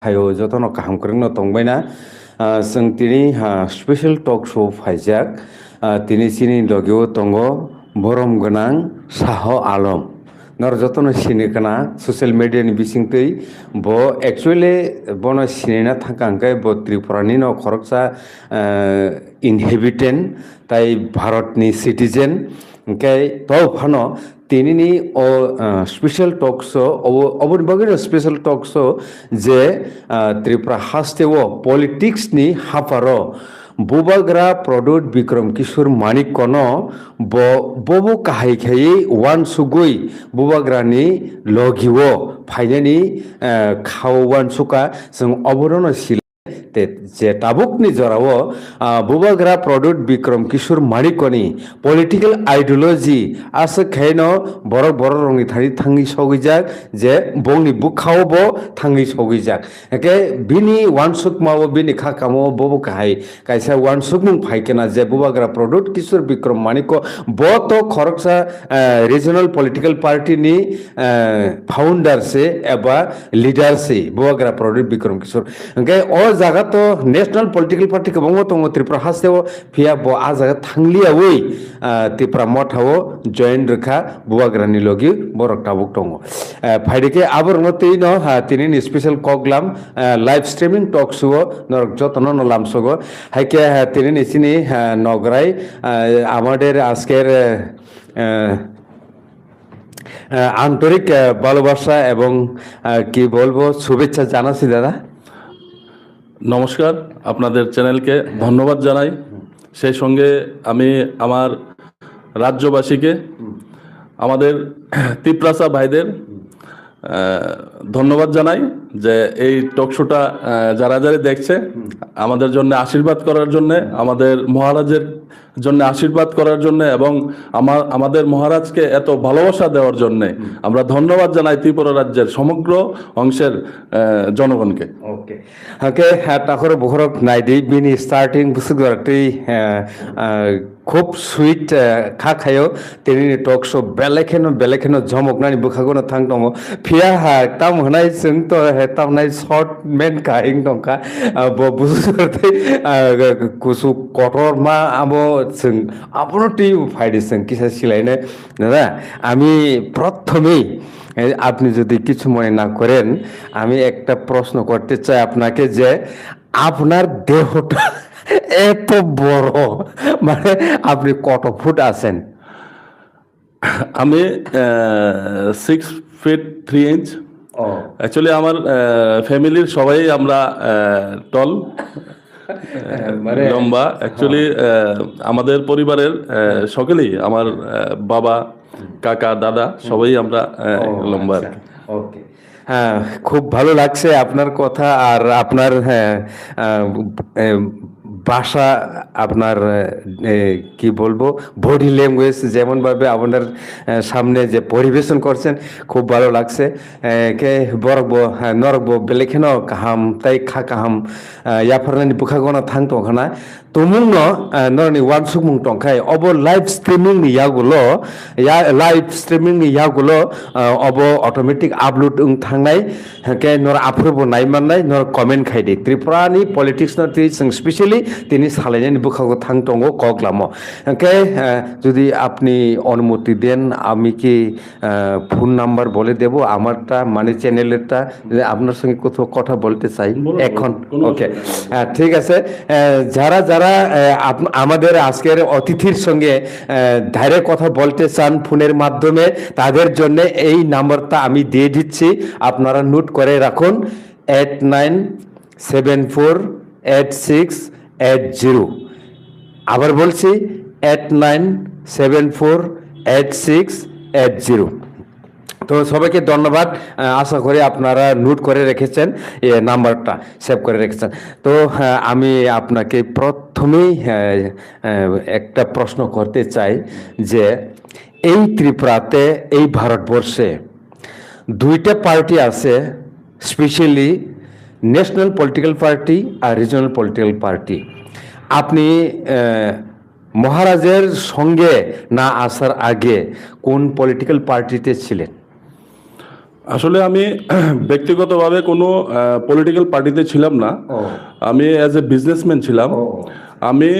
hayo jotono kaham korengno tongbaina जों tini special talk show faijak tini chini logio tongo borom ganang Saho Alam nor jotono sini kana social media ni bisingtei bo actually bono sinina thangkangkai bo Tripura ni no khoroksa inhabitant tai Bharat ni citizen okay to phano tinini o special talk show obon bagir special talk show je Tripura haste o politics ni haparo bubagra product Bikram Kishore Manik kono bobo kahai khai wan sugui bubagra ni logiwo phainani khawan suka jeng oborono sil যে টাবুকনি জরাও বুবাগ্রা প্রডুক্ট বিক্রম কিশোর মানিকনি political ideology আছে খাইনো বড় বড় রঙি থারি থাঙ্গি সগিজাক যে বংনি বুখাও ব থাঙ্গি সগিজাক একে বিনি ওয়ানসুক মাও বিনি খাকামো ববো কাহাই কাইসা ওয়ানসুক মুং ফাইকেনা যে বুবাগ্রা প্রডুক্ট কিশোর বিক্রম মানিক ব তো খরকসা রিজনাল পলিটিক্যাল পার্টি নি ফাউন্ডার সে এবা লিডার সে বুবাগ্রা প্রডুক্ট বিক্রম কিশোর একে ও জায়গা তো ন্যাশনাল পলিটিক্যাল পার্টি কবং তঙ্গ ত্রিপুরা হাসেও ফিয়া ব আ জায়গা থাংলিয়া ওই ত্রিপুরা মঠাও জয়েন্ট রেখা বুয়াগ্রানি লগি বরক টাবুক তঙ্গ ফাইডিকে আবর নতেই ন তিনি স্পেশাল কগলাম লাইভ স্ট্রিমিং টক শো নরক যতন নলাম সগো হাইকে তিনি নিচিনি নগরাই আমাদের আজকের আন্তরিক ভালোবাসা এবং কি বলবো শুভেচ্ছা জানাচ্ছি দাদা। নমস্কার, আপনাদের চ্যানেলকে ধন্যবাদ জানাই। সেই সঙ্গে আমি আমার রাজ্যবাসীকে, আমাদের তিপ্রাসা ভাইদের ধন্যবাদ জানাই যে এই টক শোটা যারা যারা দেখছে আমাদের জন্য আশীর্বাদ করার জন্য, আমাদের মহারাজের জন্য আশীর্বাদ করার জন্য এবং আমাদের মহারাজকে এত ভালোবাসা দেওয়ার জন্য আমরা ধন্যবাদ জানাই ত্রিপুরা রাজ্যের সমগ্র অংশের জনগণকে। ওকে ওকে তারপরে বহরক নাইদি বিনি স্টার্টিং বুসুগরটি খুব সুইট খাখায়ো তিনি টক শো বেলেখেনো জমকনানি বুখাগোনো থাং দङ ফিয়া তাম হনাই जों তো তামনাই শর্ট মেন কাহিং দंखा বুসুগরটি কুসু কটর মা আমো जों আপনটি ফাইদে जों কিসা সিলাইনে দাদা আমি প্রথমেই আপনি যদি কিছু মনে না করেন আমি একটা প্রশ্ন করতে চাই আপনাকে যে আপনার দেহটা এত বড় মানে আপনি কত ফুট আছেন? আমি 6 feet 3 inch। অ্যাকচুয়ালি আমার ফ্যামিলির সবাই আমরা টল মানে লম্বা। অ্যাকচুয়ালি আমাদের পরিবারের সকলেই আমার বাবা কাকা দাদা সবাই আমরা লম্বা। ওকে হ্যাঁ, খুব ভালো লাগছে আপনার কথা আর আপনার ভাষা, আপনার কি বলবো বডি ল্যাঙ্গুয়েজ যেমনভাবে আপনার সামনে যে পরিবেশন করছেন খুব ভালো লাগছে। কে বরকব নরকব বেলেখেন কাহাম তাই খা কাহাম ইয়াফারনানি বুখাগনা থাং টংখানা তুমুং নরনি ওয়ান সুকমুং টংখাই অব লাইভ স্ট্রিমিং নি ইয়াগুলো লাইভ স্ট্রিমিং নি ইয়াগুলো অব অটোমেটিক আপলোড থাংনাই কে নর আফ্রবো নাইমাননাই নর কমেন্ট খাইদে ত্রিপুরানি পলিটিক্স ন जों স্পেশালি তিনি সালাইনানি বুখাগো থাং টঙ্গ কগলামো কে যদি আপনি অনুমতি দেন আমি কি ফোন নাম্বার বলে দেব আমারটা মানে চ্যানেলেরটা, আপনার সঙ্গে কোথাও কথা বলতে চাই এখন। ওকে ঠিক আছে, যারা যারা আমাদের আজকের অতিথির সঙ্গে ডাইরেক্ট কথা বলতে চান ফোনের মাধ্যমে তাদের জন্য এই নাম্বারটা আমি দিয়ে দিচ্ছি, আপনারা নোট করে রাখুন 89748680। আবার বলছি 89748680। তো সবাইকে ধন্যবাদ, আশা করি আপনারা নোট করে রেখেছেন, নাম্বারটা সেভ করে রেখেছেন। তো আমি আপনাকে প্রথমেই একটা প্রশ্ন করতে চাই যে এই ত্রিপুরাতে, এই ভারতবর্ষে দুইটা পার্টি আছে, স্পেশালি ন্যাশনাল পলিটিক্যাল পার্টি আর রিজনাল পলিটিক্যাল পার্টি। আপনি মহারাজের সঙ্গে না আসার আগে কোন পলিটিক্যাল পার্টিতে ছিলেন? আসলে আমি ব্যক্তিগতভাবে কোনো পলিটিক্যাল পার্টিতে ছিলাম না। আমি অ্যাজ এ বিজনেসম্যান ছিলাম। আমি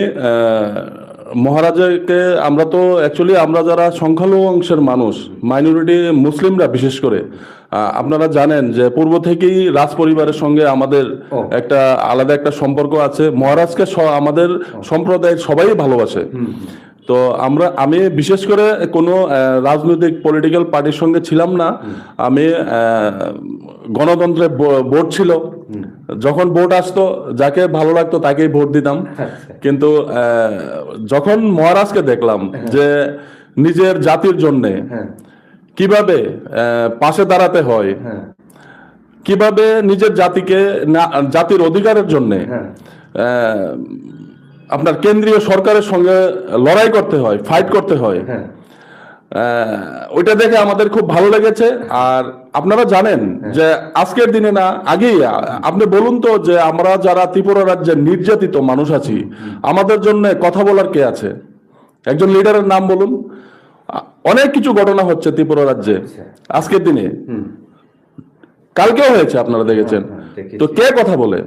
মহারাজাকে, আমরা তো অ্যাকচুয়ালি আমরা যারা সংখ্যালঘু অংশের মানুষ, মাইনরিটি মুসলিমরা বিশেষ করে, আপনারা জানেন যে পূর্ব থেকেই রাজ পরিবারের সঙ্গে আমাদের একটা আলাদা একটা সম্পর্ক আছে। মহারাজকে আমাদের সম্প্রদায়ের সবাই ভালোবাসে। তো আমি বিশেষ করে কোনো রাজনৈতিক পলিটিক্যাল পার্টির সঙ্গে ছিলাম না। আমি গণতন্ত্রের ভোট ছিল, যখন ভোট আসতো যাকে ভালো লাগতো তাকেই ভোট দিতাম। কিন্তু যখন মহারাজকে দেখলাম যে নিজের জাতির জন্যে কিভাবে পাশে দাঁড়াতে হয়, কিভাবে নিজের জাতিকে জাতির অধিকারের জন্যে আপনার কেন্দ্রীয় সরকারের সঙ্গে লড়াই করতে হয়, ফাইট করতে হয়, ওইটা দেখে আমাদের খুব ভালো লেগেছে। আর আপনারা জানেন যে আজকের দিনে না, আগেই আপনি বলুন তো যে আমরা যারা ত্রিপুরা রাজ্যের নির্যাতিত মানুষ আছি, আমাদের জন্য কথা বলার কে আছে? একজন লিডারের নাম বলুন। অনেক কিছু ঘটনা হচ্ছে ত্রিপুরা রাজ্যে আজকের দিনে, কালকেও হয়েছে, আপনারা দেখেছেন। তো কে কথা বলে?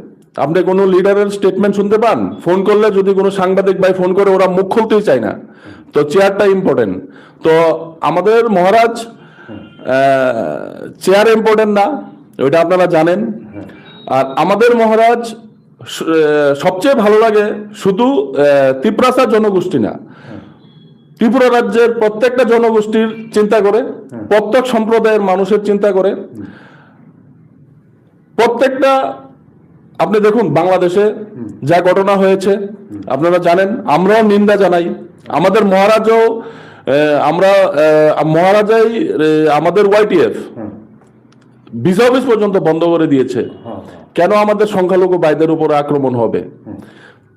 আপনি কোনো লিডারের স্টেটমেন্ট শুনতে পান? ফোন করলে যদি কোনো সাংবাদিক ভাই ফোন করে, ওরা মুখ খুলতেই চায় না। তো চেয়ারটা ইম্পর্টেন্ট। তো আমাদের মহারাজ চেয়ার ইম্পর্টেন্ট না, ওইটা আপনারা জানেন। আর আমাদের মহারাজ সবচেয়ে ভালো লাগে শুধু ত্রিপুরাসা জনগোষ্ঠী না, ত্রিপুরা রাজ্যের প্রত্যেকটা জনগোষ্ঠীর চিন্তা করে, প্রত্যেক সম্প্রদায়ের মানুষের চিন্তা করে। প্রত্যেকটা, আপনি দেখুন বাংলাদেশে যা ঘটনা হয়েছে আপনারা জানেন, আমরাও নিন্দা জানাই। আমাদের মহারাজও, মহারাজাই আমাদের YTF ভিসা অফিস পর্যন্ত বন্ধ করে দিয়েছে। কেন আমাদের সংখ্যালঘু ভাইদের উপর আক্রমণ হবে?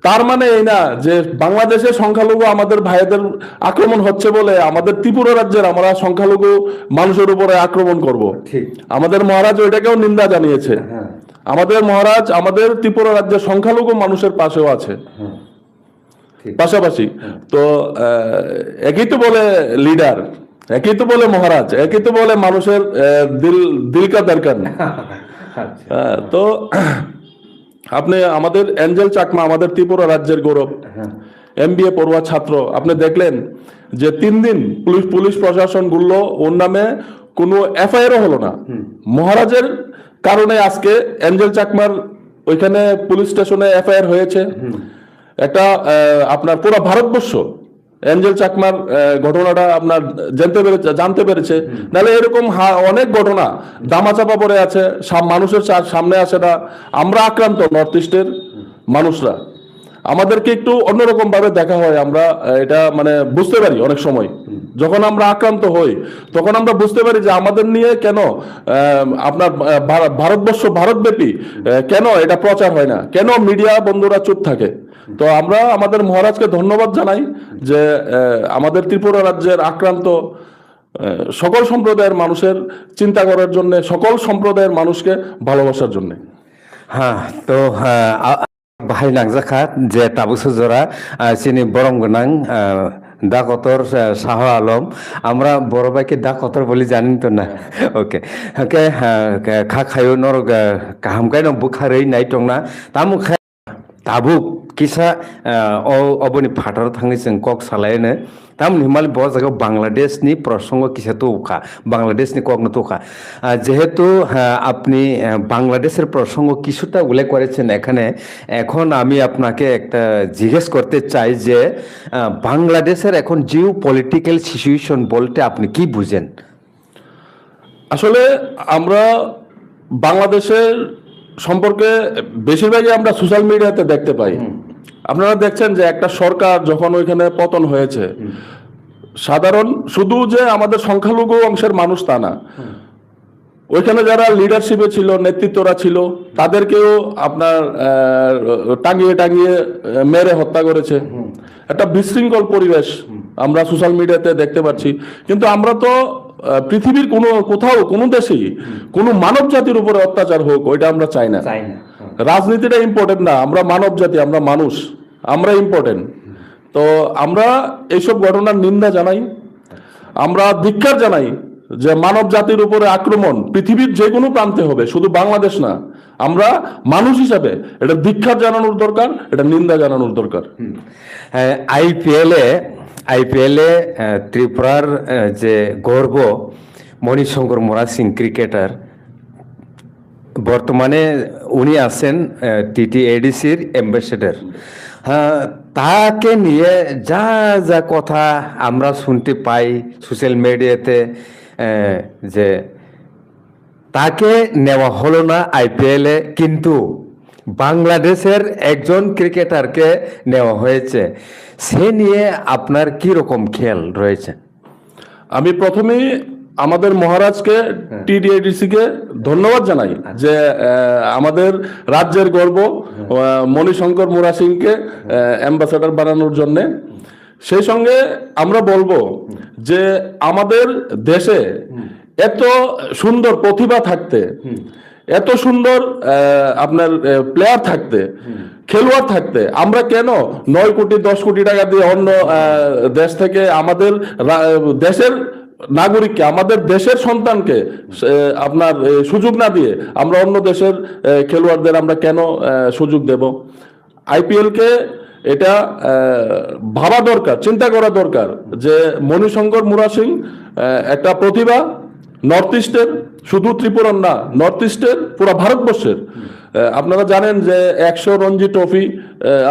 তার মানে এই না যে বাংলাদেশের সংখ্যালঘু আমাদের ভাইদের আক্রমণ হচ্ছে বলে আমাদের ত্রিপুরা রাজ্যের আমরা সংখ্যালঘু মানুষের উপরে আক্রমণ করব। আমাদের মহারাজ ওইটাকেও নিন্দা জানিয়েছে। আমাদের মহারাজ আমাদের ত্রিপুরা রাজ্যের সংখ্যালঘু মানুষের পাশেও আছে, পাশাপাশি। তো একই তো বলে লিডার, একই তো বলে মহারাজ, একই তো বলে মানুষের দিল কা দরকার। তো আপনি আমাদের এঞ্জেল চাকমা, আমাদের ত্রিপুরা রাজ্যের গৌরব, MBA পড়ুয়া ছাত্র, আপনি দেখলেন যে 3 দিন পুলিশ প্রশাসন গুলো ওর নামে কোনো FIR হলো না। মহারাজের কারণে আজকে এঞ্জেল চাকমার ওইখানে পুলিশ স্টেশনে FIR হয়েছে। একটা আপনার পুরো ভারতবর্ষ এঞ্জেল চাকমার ঘটনাটা আপনার জানতে পেরেছে। নাহলে এরকম অনেক ঘটনা দামাচাপা পড়ে আছে, মানুষের সামনে আসে না। আমরা আক্রান্ত, নর্থ ইস্টের মানুষরা, আমাদেরকে একটু অন্যরকম ভাবে দেখা হয়। আমরা এটা মানে বুঝতে পারি অনেক সময়, যখন আমরা আক্রান্ত হই তখন আমরা বুঝতে পারি যে আমাদের নিয়ে কেন আপনার ভারতবর্ষ, ভারতব্যাপী কেন এটা প্রচার হয় না, কেন মিডিয়া বন্ধুরা চুপ থাকে। তো আমরা আমাদের মহারাজকে ধন্যবাদ জানাই যে আমাদের ত্রিপুরা রাজ্যের আক্রান্ত সকল সম্প্রদায়ের মানুষের চিন্তা করার জন্য, সকল সম্প্রদায়ের মানুষকে ভালোবাসার জন্য। হ্যাঁ, তো বাহাই নাংজাখা যে তাবুসু জোড়া চিনি বরং গোনাং ডাকতর শাহ আলম, আমরা বড় ভাইকে ডাকতর বলে জানি তো না। ওকে ওকে খা খায়ো নর কাহামকাই ন বুখারই নাই টংনা তামু তাবুক কিসা অবনি ফাটার थाङै जों कक सालायनो ताम हिमालय बर जायगायाव बांलादेशनि प्रसंग किसा तौखा बांलादेशनि ककनो तौखा যেহেতু আপনি বাংলাদেশের প্রসঙ্গ কিছুটা উল্লেখ করেছেন এখানে, এখন আমি আপনাকে একটা জিজ্ঞেস করতে চাই যে বাংলাদেশের এখন জিও পলিটিক্যাল সিচুয়েশন বলতে আপনি কি বুঝেন? আসলে আমরা বাংলাদেশের সম্পর্কে বেশিরভাগই আমরা সোশ্যাল মিডিয়াতে দেখতে পাই। আপনারা দেখছেন যে একটা সরকার যখন ওইখানে পতন হয়েছে, সাধারণ শুধু যে আমাদের সংখ্যালঘু অংশের মানুষ তা না, ওইখানে যারা লিডারশিপে ছিল, নেতৃত্বরা ছিল, তাদেরকেও আপনার টাঙিয়ে টাঙিয়ে মেরে হত্যা করেছে। একটা বিশৃঙ্খল পরিবেশ আমরা সোশ্যাল মিডিয়াতে দেখতে পাচ্ছি। কিন্তু আমরা তো পৃথিবীর কোথাও কোনো দেশেই কোনো মানব জাতির উপরে অত্যাচার হোক ওইটা আমরা চাই না। রাজনীতিটা ইম্পর্টেন্ট না, আমরা মানব জাতি, আমরা মানুষ, আমরা ইম্পর্টেন্ট। তো আমরা এইসব ঘটনার নিন্দা জানাই, আমরা ধিক্কার জানাই যে মানব জাতির উপরে আক্রমণ পৃথিবীর যে কোনো প্রান্তে হবে, শুধু বাংলাদেশ না, আমরা মানুষ হিসাবে এটা ধিক্কার জানানোর দরকার, এটা নিন্দা জানানোর দরকার। আইপিএলে ত্রিপুরার যে গর্ব মণিশঙ্কর মোরা সিং ক্রিকেটার, বর্তমানে উনি আছেন TTADCর অ্যাম্বাসেডর। হ্যাঁ, তাকে নিয়ে যা যা কথা আমরা শুনতে পাই সোশ্যাল মিডিয়াতে, যে তাকে নেওয়া হলো না আইপিএলে, কিন্তু বাংলাদেশের একজন ক্রিকেটারকে নেওয়া হয়েছে, সে নিয়ে আপনার কি রকম খেয়াল রয়েছে? আমি প্রথমেই আমাদের মহারাজকে, TTADC কে ধন্যবাদ জানাই যে আমাদের রাজ্যের গর্ব মণিশঙ্কর মুরা সিংকে অ্যাম্বাসেডর বানানোর জন্য। সেই সঙ্গে আমরা বলবো যে আমাদের দেশে এত সুন্দর প্রতিভা থাকতে, এত সুন্দর আপনার প্লেয়ার থাকতে, খেলোয়াড় থাকতে, আমরা কেন 9 কোটি 10 কোটি টাকা দিয়ে অন্য দেশ থেকে আমাদের দেশের নাগরিককে, আমাদের দেশের সন্তানকে আপনার সুযোগ না দিয়ে আমরা অন্য দেশের খেলোয়াড়দের আমরা কেন সুযোগ দেব? আইপিএল কে এটা ভাবা দরকার, চিন্তা করা দরকার যে মণিশঙ্কর মুরা সিং একটা প্রতিভা, নর্থ ইস্টের, শুধু ত্রিপুরার না, নর্থ ইস্টের, পুরো ভারতবর্ষের। আপনারা জানেন যে 100 রঞ্জি ট্রফি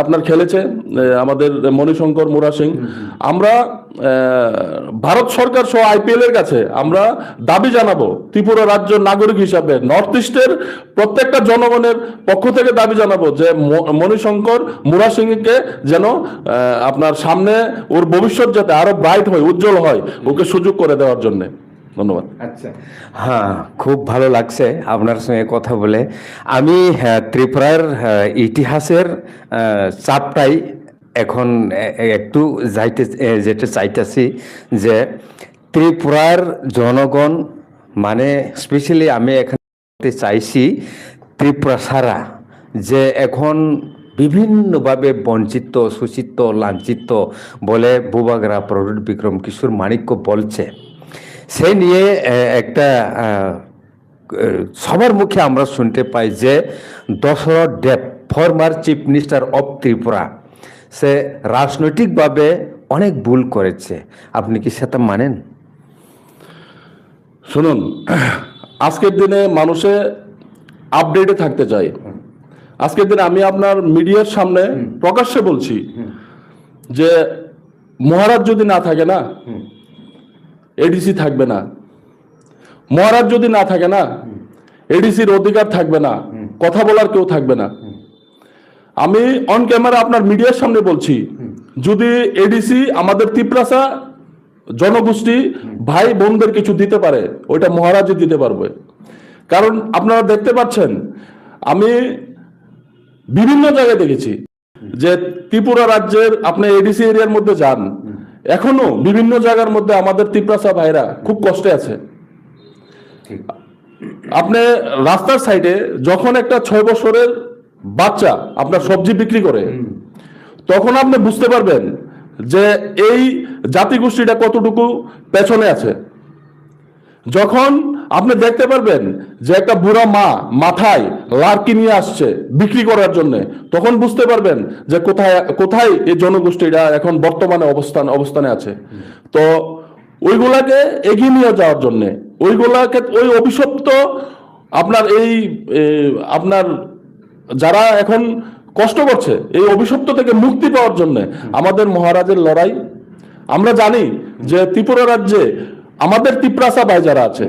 আপনার খেলেছে আমাদের মণিশঙ্কর মুরা সিং। আমরা ভারত সরকার সহ আইপিএল এর কাছে আমরা দাবি জানাবো, ত্রিপুরা রাজ্য নাগরিক হিসাবে নর্থ ইস্টের প্রত্যেকটা জনগণের পক্ষ থেকে দাবি জানাবো যে মণিশঙ্কর মুরা সিংকে যেন আপনার সামনে ওর ভবিষ্যৎ যাতে আরো ব্রাইট হয়, উজ্জ্বল হয়, ওকে সুযোগ করে দেওয়ার জন্য। ধন্যবাদ। আচ্ছা, হ্যাঁ, খুব ভালো লাগছে আপনার সঙ্গে কথা বলে। আমি ত্রিপুরার ইতিহাসের চাপটাই এখন একটু যেটা চাইতেছি, যে ত্রিপুরার জনগণ, মানে স্পেশালি আমি এখানে চাইছি ত্রিপুরা সারা, যে এখন বিভিন্নভাবে বঞ্চিত, শোষিত, লাঞ্ছিত বলে বুবাগরা প্রৌঢ় বিক্রম কিশোর মাণিক্য বলছে, সে নিয়ে একটা সবার মুখে আমরা শুনতে পাই যে Dasharath Deb, former chief minister of Tripura, সে রাজনৈতিকভাবে অনেক ভুল করেছে। আপনি কি সেটা মানেন? শুনুন, আজকের দিনে মানুষে আপডেটে থাকতে চায়। আজকের দিনে আমি আপনার মিডিয়ার সামনে প্রকাশ্যে বলছি যে মহারাজ যদি না থাকে না, এডিসি থাকবে না। মহারাজ যদি না থাকে না, এডিসির অধিকার থাকবে না, কথা বলার কেউ থাকবে না। আমি অন ক্যামেরা আপনার মিডিয়ার সামনে বলছি, যদি এডিসি আমাদের তিপ্রাসা জনগোষ্ঠী ভাই বোনদের কিছু দিতে পারে, ওইটা মহারাজই দিতে পারবে। কারণ আপনারা দেখতে পাচ্ছেন, আমি বিভিন্ন জায়গায় দেখেছি যে ত্রিপুরা রাজ্যের আপনি এডিসি এরিয়ার মধ্যে যান, এখনো বিভিন্ন জায়গার মধ্যে আমাদের তিপ্রাসা ভাইরা খুব কষ্টে আছে। আপনি রাস্তার সাইডে যখন একটা 6 বছরের বাচ্চা আপনার সবজি বিক্রি করে, তখন আপনি বুঝতে পারবেন যে এই জাতিগোষ্ঠীটা কতটুকু পেছনে আছে। যখন আপনি দেখতে পারবেন যে একটা বুড়া মা মাথায় লার্কি নিয়ে আসছে বিক্রি করার জন্য, তখন বুঝতে পারবেন যে কোথায় এই জনগোষ্ঠীটা এখন বর্তমানে অবস্থানে আছে। তো ওইগুলাকে এগিয়ে নিয়ে যাওয়ার জন্য, ওইগুলাকে, ওই অভিশপ্ত আপনার আপনার যারা এখন কষ্ট করছে, এই অভিশপ্ত থেকে মুক্তি পাওয়ার জন্য আমাদের মহারাজের লড়াই। আমরা জানি যে ত্রিপুরা রাজ্যে আমাদের তিপ্রাসা ভাই যারা আছে,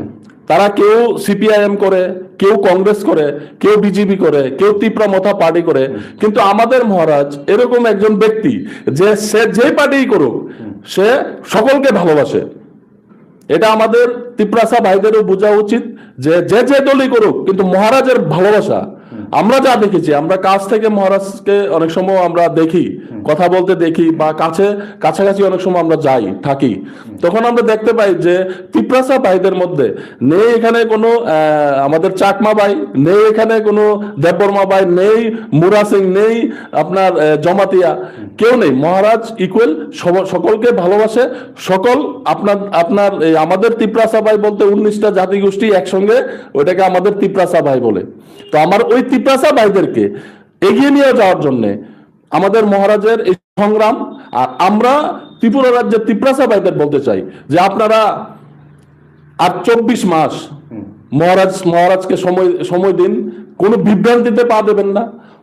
তারা কেউ সিপিআইএম করে, কেউ কংগ্রেস করে, কেউ বিজেপি করে, কেউ ত্রিপুরা মথা পার্টি করে, কিন্তু আমাদের মহারাজ এরকম একজন ব্যক্তি যে সে যে পার্টিই করুক সে সকলকে ভালোবাসে। এটা আমাদের তিপ্রাসা ভাইদেরও বোঝা উচিত যে যে দলই করুক, কিন্তু মহারাজের ভালোবাসা আমরা যা দেখেছি, আমরা কাছ থেকে মহারাজকে অনেক সময় আমরা দেখি, কথা বলতে দেখি, বা কাছাকাছি অনেক সময় আমরা যাই থাকি, তখন আমরা দেখতে পাই যে তিপ্রাসা ভাইদের মধ্যে নেই এখানে কোনো আমাদের চাকমা ভাই, নেই এখানে কোনো দেববর্মা ভাই, নেই মুরা সিং, নেই আপনার জমাতিয়া, কেউ নেই। মহারাজ ইকুয়াল, সকলকে ভালোবাসে। সকল আপনার আপনার আমাদের তিপ্রাসা ভাই বলতে 19টা জাতিগোষ্ঠী একসঙ্গে, ওইটাকে আমাদের তিপ্রাসা ভাই বলে। তো আমার ওই তিপ্রাসা ভাইদেরকে এগিয়ে নিয়ে যাওয়ার জন্য আমাদের মহারাজের এই সংগ্রাম। আর আমরা ত্রিপুরা রাজ্যের তিপ্রাসা ভাইদের বলতে চাই যে আপনারা আর 24 মাস মহারাজকে সময় দিন, কোনো বিভ্রান্তিতে পা দেবেন না,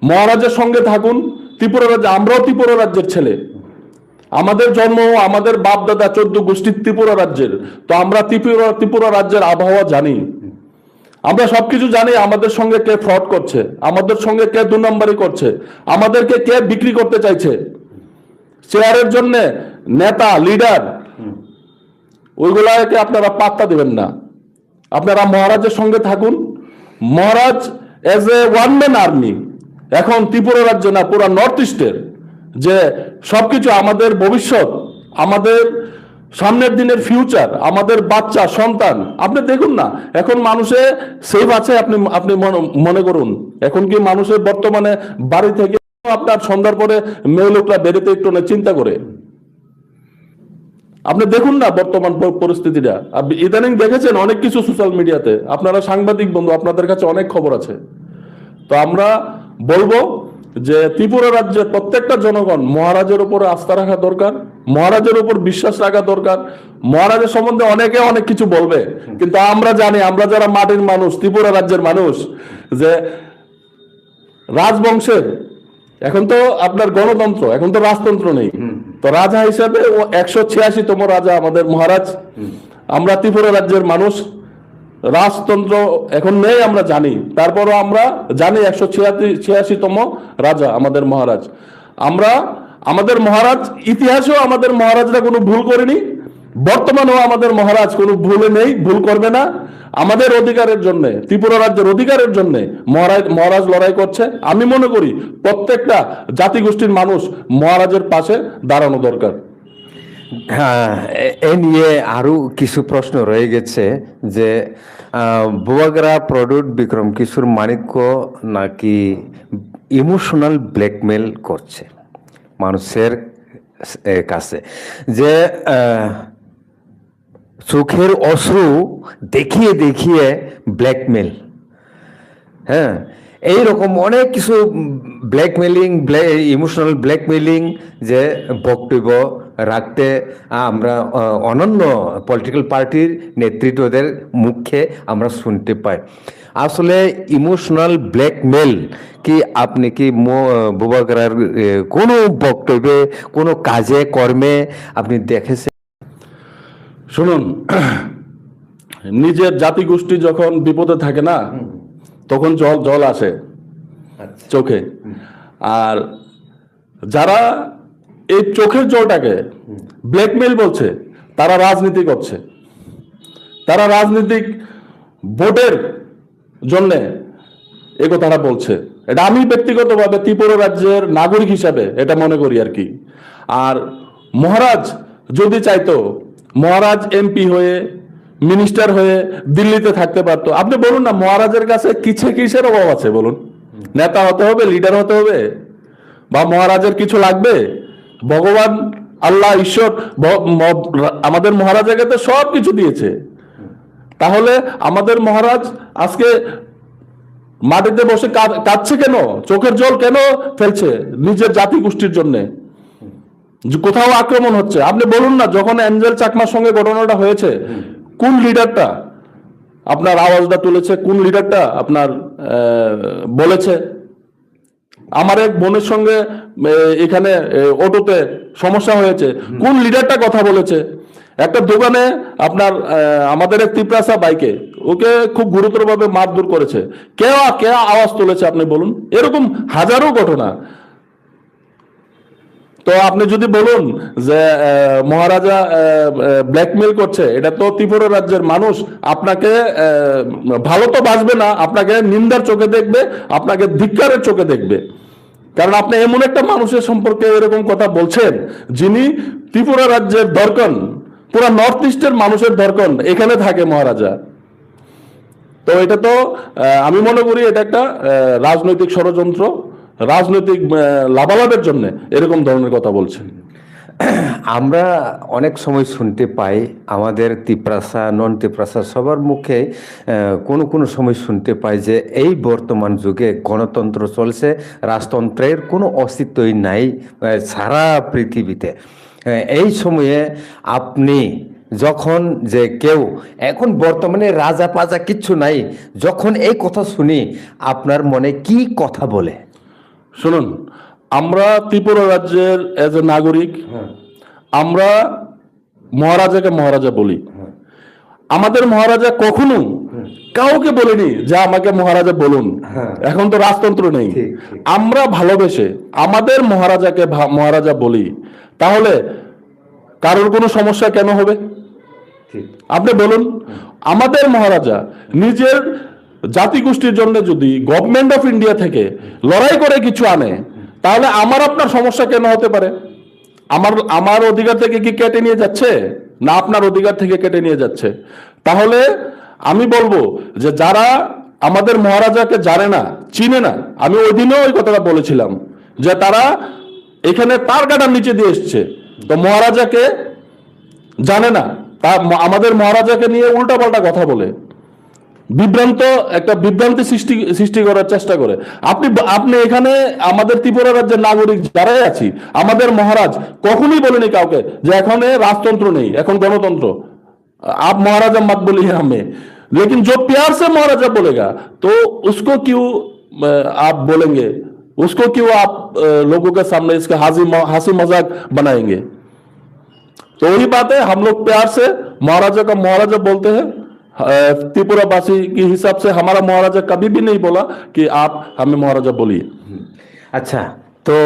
মহারাজের সঙ্গে থাকুন। ত্রিপুরা রাজ্যে, আমরাও ত্রিপুরা রাজ্যের ছেলে, আমাদের জন্ম, আমাদের বাপ দাদা 14 গোষ্ঠী ত্রিপুরা রাজ্যের। তো আমরা ত্রিপুরা রাজ্যের আবহাওয়া জানি, আমরা সবকিছু জানি। আমাদের সঙ্গে কে ফ্রড করছে, আমাদের সঙ্গে কে 2 নম্বরই করছে, আমাদেরকে কে বিক্রি করতে চাইছে চেয়ারের জন্য, নেতা লিডার, ওইগুলাকে আপনারা পাত্তা দিবেন না। আপনারা মহারাজের সঙ্গে থাকুন। Maharaj as a one man army এখন ত্রিপুরা রাজ্য না, পুরা নর্থ ইস্টের যে সবকিছু, আমাদের ভবিষ্যৎ, আমাদের সামনের দিনের ফিউচার, আমাদের বাচ্চা সন্তান। আপনি দেখুন না এখন মানুষে সেফ আছে, আপনি মনে করুন এখন কি মানুষের বর্তমানে বাড়ি থেকে আপনার সন্ধ্যার পরে মেয়ে লোকরা বেরোতে একটু চিন্তা করে? আপনি দেখুন না বর্তমান পরিস্থিতিটা। আপনি ইদানিং দেখেছেন অনেক কিছু সোশ্যাল মিডিয়াতে, আপনারা সাংবাদিক বন্ধু, আপনাদের কাছে অনেক খবর আছে। তো আমরা বলবো যে ত্রিপুরা রাজ্যের প্রত্যেকটা জনগণ মহারাজের উপরে আস্থা রাখা দরকার, মহারাজের উপর বিশ্বাস রাখা দরকার। মহারাজের সম্বন্ধে অনেকে অনেক কিছু বলবে, কিন্তু আমরা জানি, আমরা যারা মাটির মানুষ, ত্রিপুরা রাজ্যের মানুষ, যে রাজবংশের এখন তো আপনার গণতন্ত্র, এখন তো রাজতন্ত্র নেই। তো রাজা হিসাবে ও 186তম রাজা আমাদের মহারাজ। আমরা ত্রিপুরা রাজ্যের মানুষ, রাজতন্ত্র এখন নেই আমরা জানি, তারপরও আমরা জানি 186তম রাজা আমাদের মহারাজ। আমরা আমাদের মহারাজ, ইতিহাসেও আমাদের মহারাজরা কোনো ভুল করেনি, বর্তমানেও আমাদের মহারাজ কোনো ভুলে নেই, ভুল করবে না। আমাদের অধিকারের জন্য, ত্রিপুরা রাজ্যের অধিকারের জন্য মহারাজ লড়াই করছে। আমি মনে করি প্রত্যেকটা জাতিগোষ্ঠীর মানুষ মহারাজের পাশে দাঁড়ানো দরকার। হ্যাঁ, এ নিয়ে আরো কিছু প্রশ্ন রয়ে গেছে যে বুবাগরা প্রডুট বিক্রম কিশোর মানিক্য নাকি ইমোশনাল ব্ল্যাকমেল করছে মানুষের কাছে, যে চোখের অশ্রু দেখিয়ে দেখিয়ে ব্ল্যাকমেল। হ্যাঁ, এইরকম অনেক কিছু ব্ল্যাকমেলিং, ইমোশনাল ব্ল্যাকমেলিং, যে বক্তব্য রাখতে আমরা অনন্য পলিটিক্যাল পার্টির নেতৃত্বদের মুখে আমরা শুনতে পাই। আসলে ইমোশনাল ব্ল্যাকমেল কি আপনি কি বুবাগরার কোনো বক্তব্যে, কোনো কাজে কর্মে আপনি দেখেছেন? শুনুন, নিজের জাতিগোষ্ঠী যখন বিপদে থাকে না, তখন জল আসে চোখে। আর যারা এই চোখের জলটাকে ব্ল্যাকমেল বলছে, তারা রাজনীতি করছে, তারা রাজনীতিক ভোটের জন্য এ কথাটা বলছে। এটা আমি ব্যক্তিগতভাবে ত্রিপুরা রাজ্যের নাগরিক হিসাবে এটা মনে করি আর কি। আর মহারাজ যদি চাইতো, মহারাজ এমপি হয়ে, মিনিস্টার হয়ে দিল্লিতে থাকতে পারতো। আপনি বলুন না, মহারাজের কাছে কিসের অভাব আছে বলুন? নেতা হতে হবে, লিডার হতে হবে, বা মহারাজের কিছু লাগবে? ভগবান আল্লাহ ঈশ্বর আমাদের মহারাজাকে তো সব কিছু দিয়েছে। তাহলে আমাদের মহারাজ আজকে মাটিতে বসে কাঁদছে কেন? চোখের জল কেন ফেলছে নিজের জাতি গোষ্ঠীর জন্য? কোথাও আক্রমণ হচ্ছে, আপনি বলুন না, যখন অ্যাঞ্জেল চাকমার সঙ্গে ঘটনাটা হয়েছে, কোন লিডারটা আপনার আওয়াজটা তুলেছে? কোন লিডারটা আপনার বলেছে? আমার এক বোনের সঙ্গে এখানে অটোতে সমস্যা হয়েছে, কোন লিডারটা কথা বলেছে? একটা দোকানে আপনার আমাদের এক তিপ্রাসা বাইকে ওকে খুব গুরুতরভাবে মারধর করেছে, কে আওয়াজ তুলেছে আপনি বলুন? এরকম হাজারো ঘটনা। তো আপনি যদি বলুন যে মহারাজা ব্ল্যাকমেল করছে, এটা তো ত্রিপুরা রাজ্যের মানুষ আপনাকে ভালো তো বাসবে না, আপনাকে নিন্দার চোখে দেখবে, আপনাকে ধিক্কারের চোখে দেখবে। কারণ আপনি এমন একটা মানুষের সম্পর্কে এরকম কথা বলছেন যিনি ত্রিপুরা রাজ্যের দরকন, পুরো নর্থ ইস্টের মানুষের দরকন এখানে থাকে মহারাজা। তো এটা তো আমি মনে করি এটা একটা রাজনৈতিক ষড়যন্ত্র, রাজনৈতিক লাভালাভের জন্য এরকম ধরনের কথা বলছেন। আমরা অনেক সময় শুনতে পাই, আমাদের তিপ্রাসা নন তিপ্রাসা সবার মুখে কোনো কোনো সময় শুনতে পাই যে এই বর্তমান যুগে গণতন্ত্র চলছে, রাজতন্ত্রের কোনো অস্তিত্বই নাই সারা পৃথিবীতে। এই সময়ে আপনি যখন যে কেউ এখন বর্তমানে রাজা পাজা কিচ্ছু নাই, যখন এই কথা শুনি আপনার মনে কি কথা বলে? শুনুন, আমরা ত্রিপুরা রাজ্যের এজ এ নাগরিক আমরা মহারাজাকে মহারাজা বলি। আমাদের মহারাজা কখনো কাউকে বলেনি যে আমাকে মহারাজা বলুন। এখন তো রাজতন্ত্র নেই, আমরা ভালোবেসে আমাদের মহারাজাকে মহারাজা বলি। তাহলে কারোর কোনো সমস্যা কেন হবে? আপনি বলুন, আমাদের মহারাজা নিজের জাতিগোষ্ঠীর জন্য যদি গভর্নমেন্ট অফ ইন্ডিয়া থেকে লড়াই করে কিছু আনে, তাহলে আমার আপনার সমস্যা কেন হতে পারে? আমার অধিকার থেকে কি কেটে নিয়ে যাচ্ছে? না আপনার অধিকার থেকে কেটে নিয়ে যাচ্ছে? তাহলে আমি বলবো যে যারা আমাদের মহারাজাকে জানে না, চিনে না, আমি ওই দিনেও ওই কথাটা বলেছিলাম যে তারা এখানে তার কাটার নিচে দিয়ে এসছে, তো মহারাজাকে জানে না, তা আমাদের মহারাজাকে নিয়ে উল্টাপাল্টা কথা বলে একটা বিভ্রান্তি সৃষ্টি করার চেষ্টা করে। আপনি এখানে আমাদের ত্রিপুরা রাজ্যের নাগরিক যারাই আছি, আমাদের মহারাজ কখনোই বলেনি কাউকে যে এখানে রাজতন্ত্র নেই, এখন গণতন্ত্র। आप महाराजा मत बोलिए हमें, लेकिन जो प्यार से महाराजा बोलेगा तो उसको क्यों आप बोलेंगे, उसको क्यों आप लोगों के सामने इसका हंसी मजाक बनाएंगे? तो वही बात है, हम लोग प्यार से महाराजा का महाराजा बोलते हैं। त्रिपुरा वासी के हिसाब से हमारा महाराजा कभी भी नहीं बोला कि आप हमें महाराजा बोलिए। আচ্ছা, তো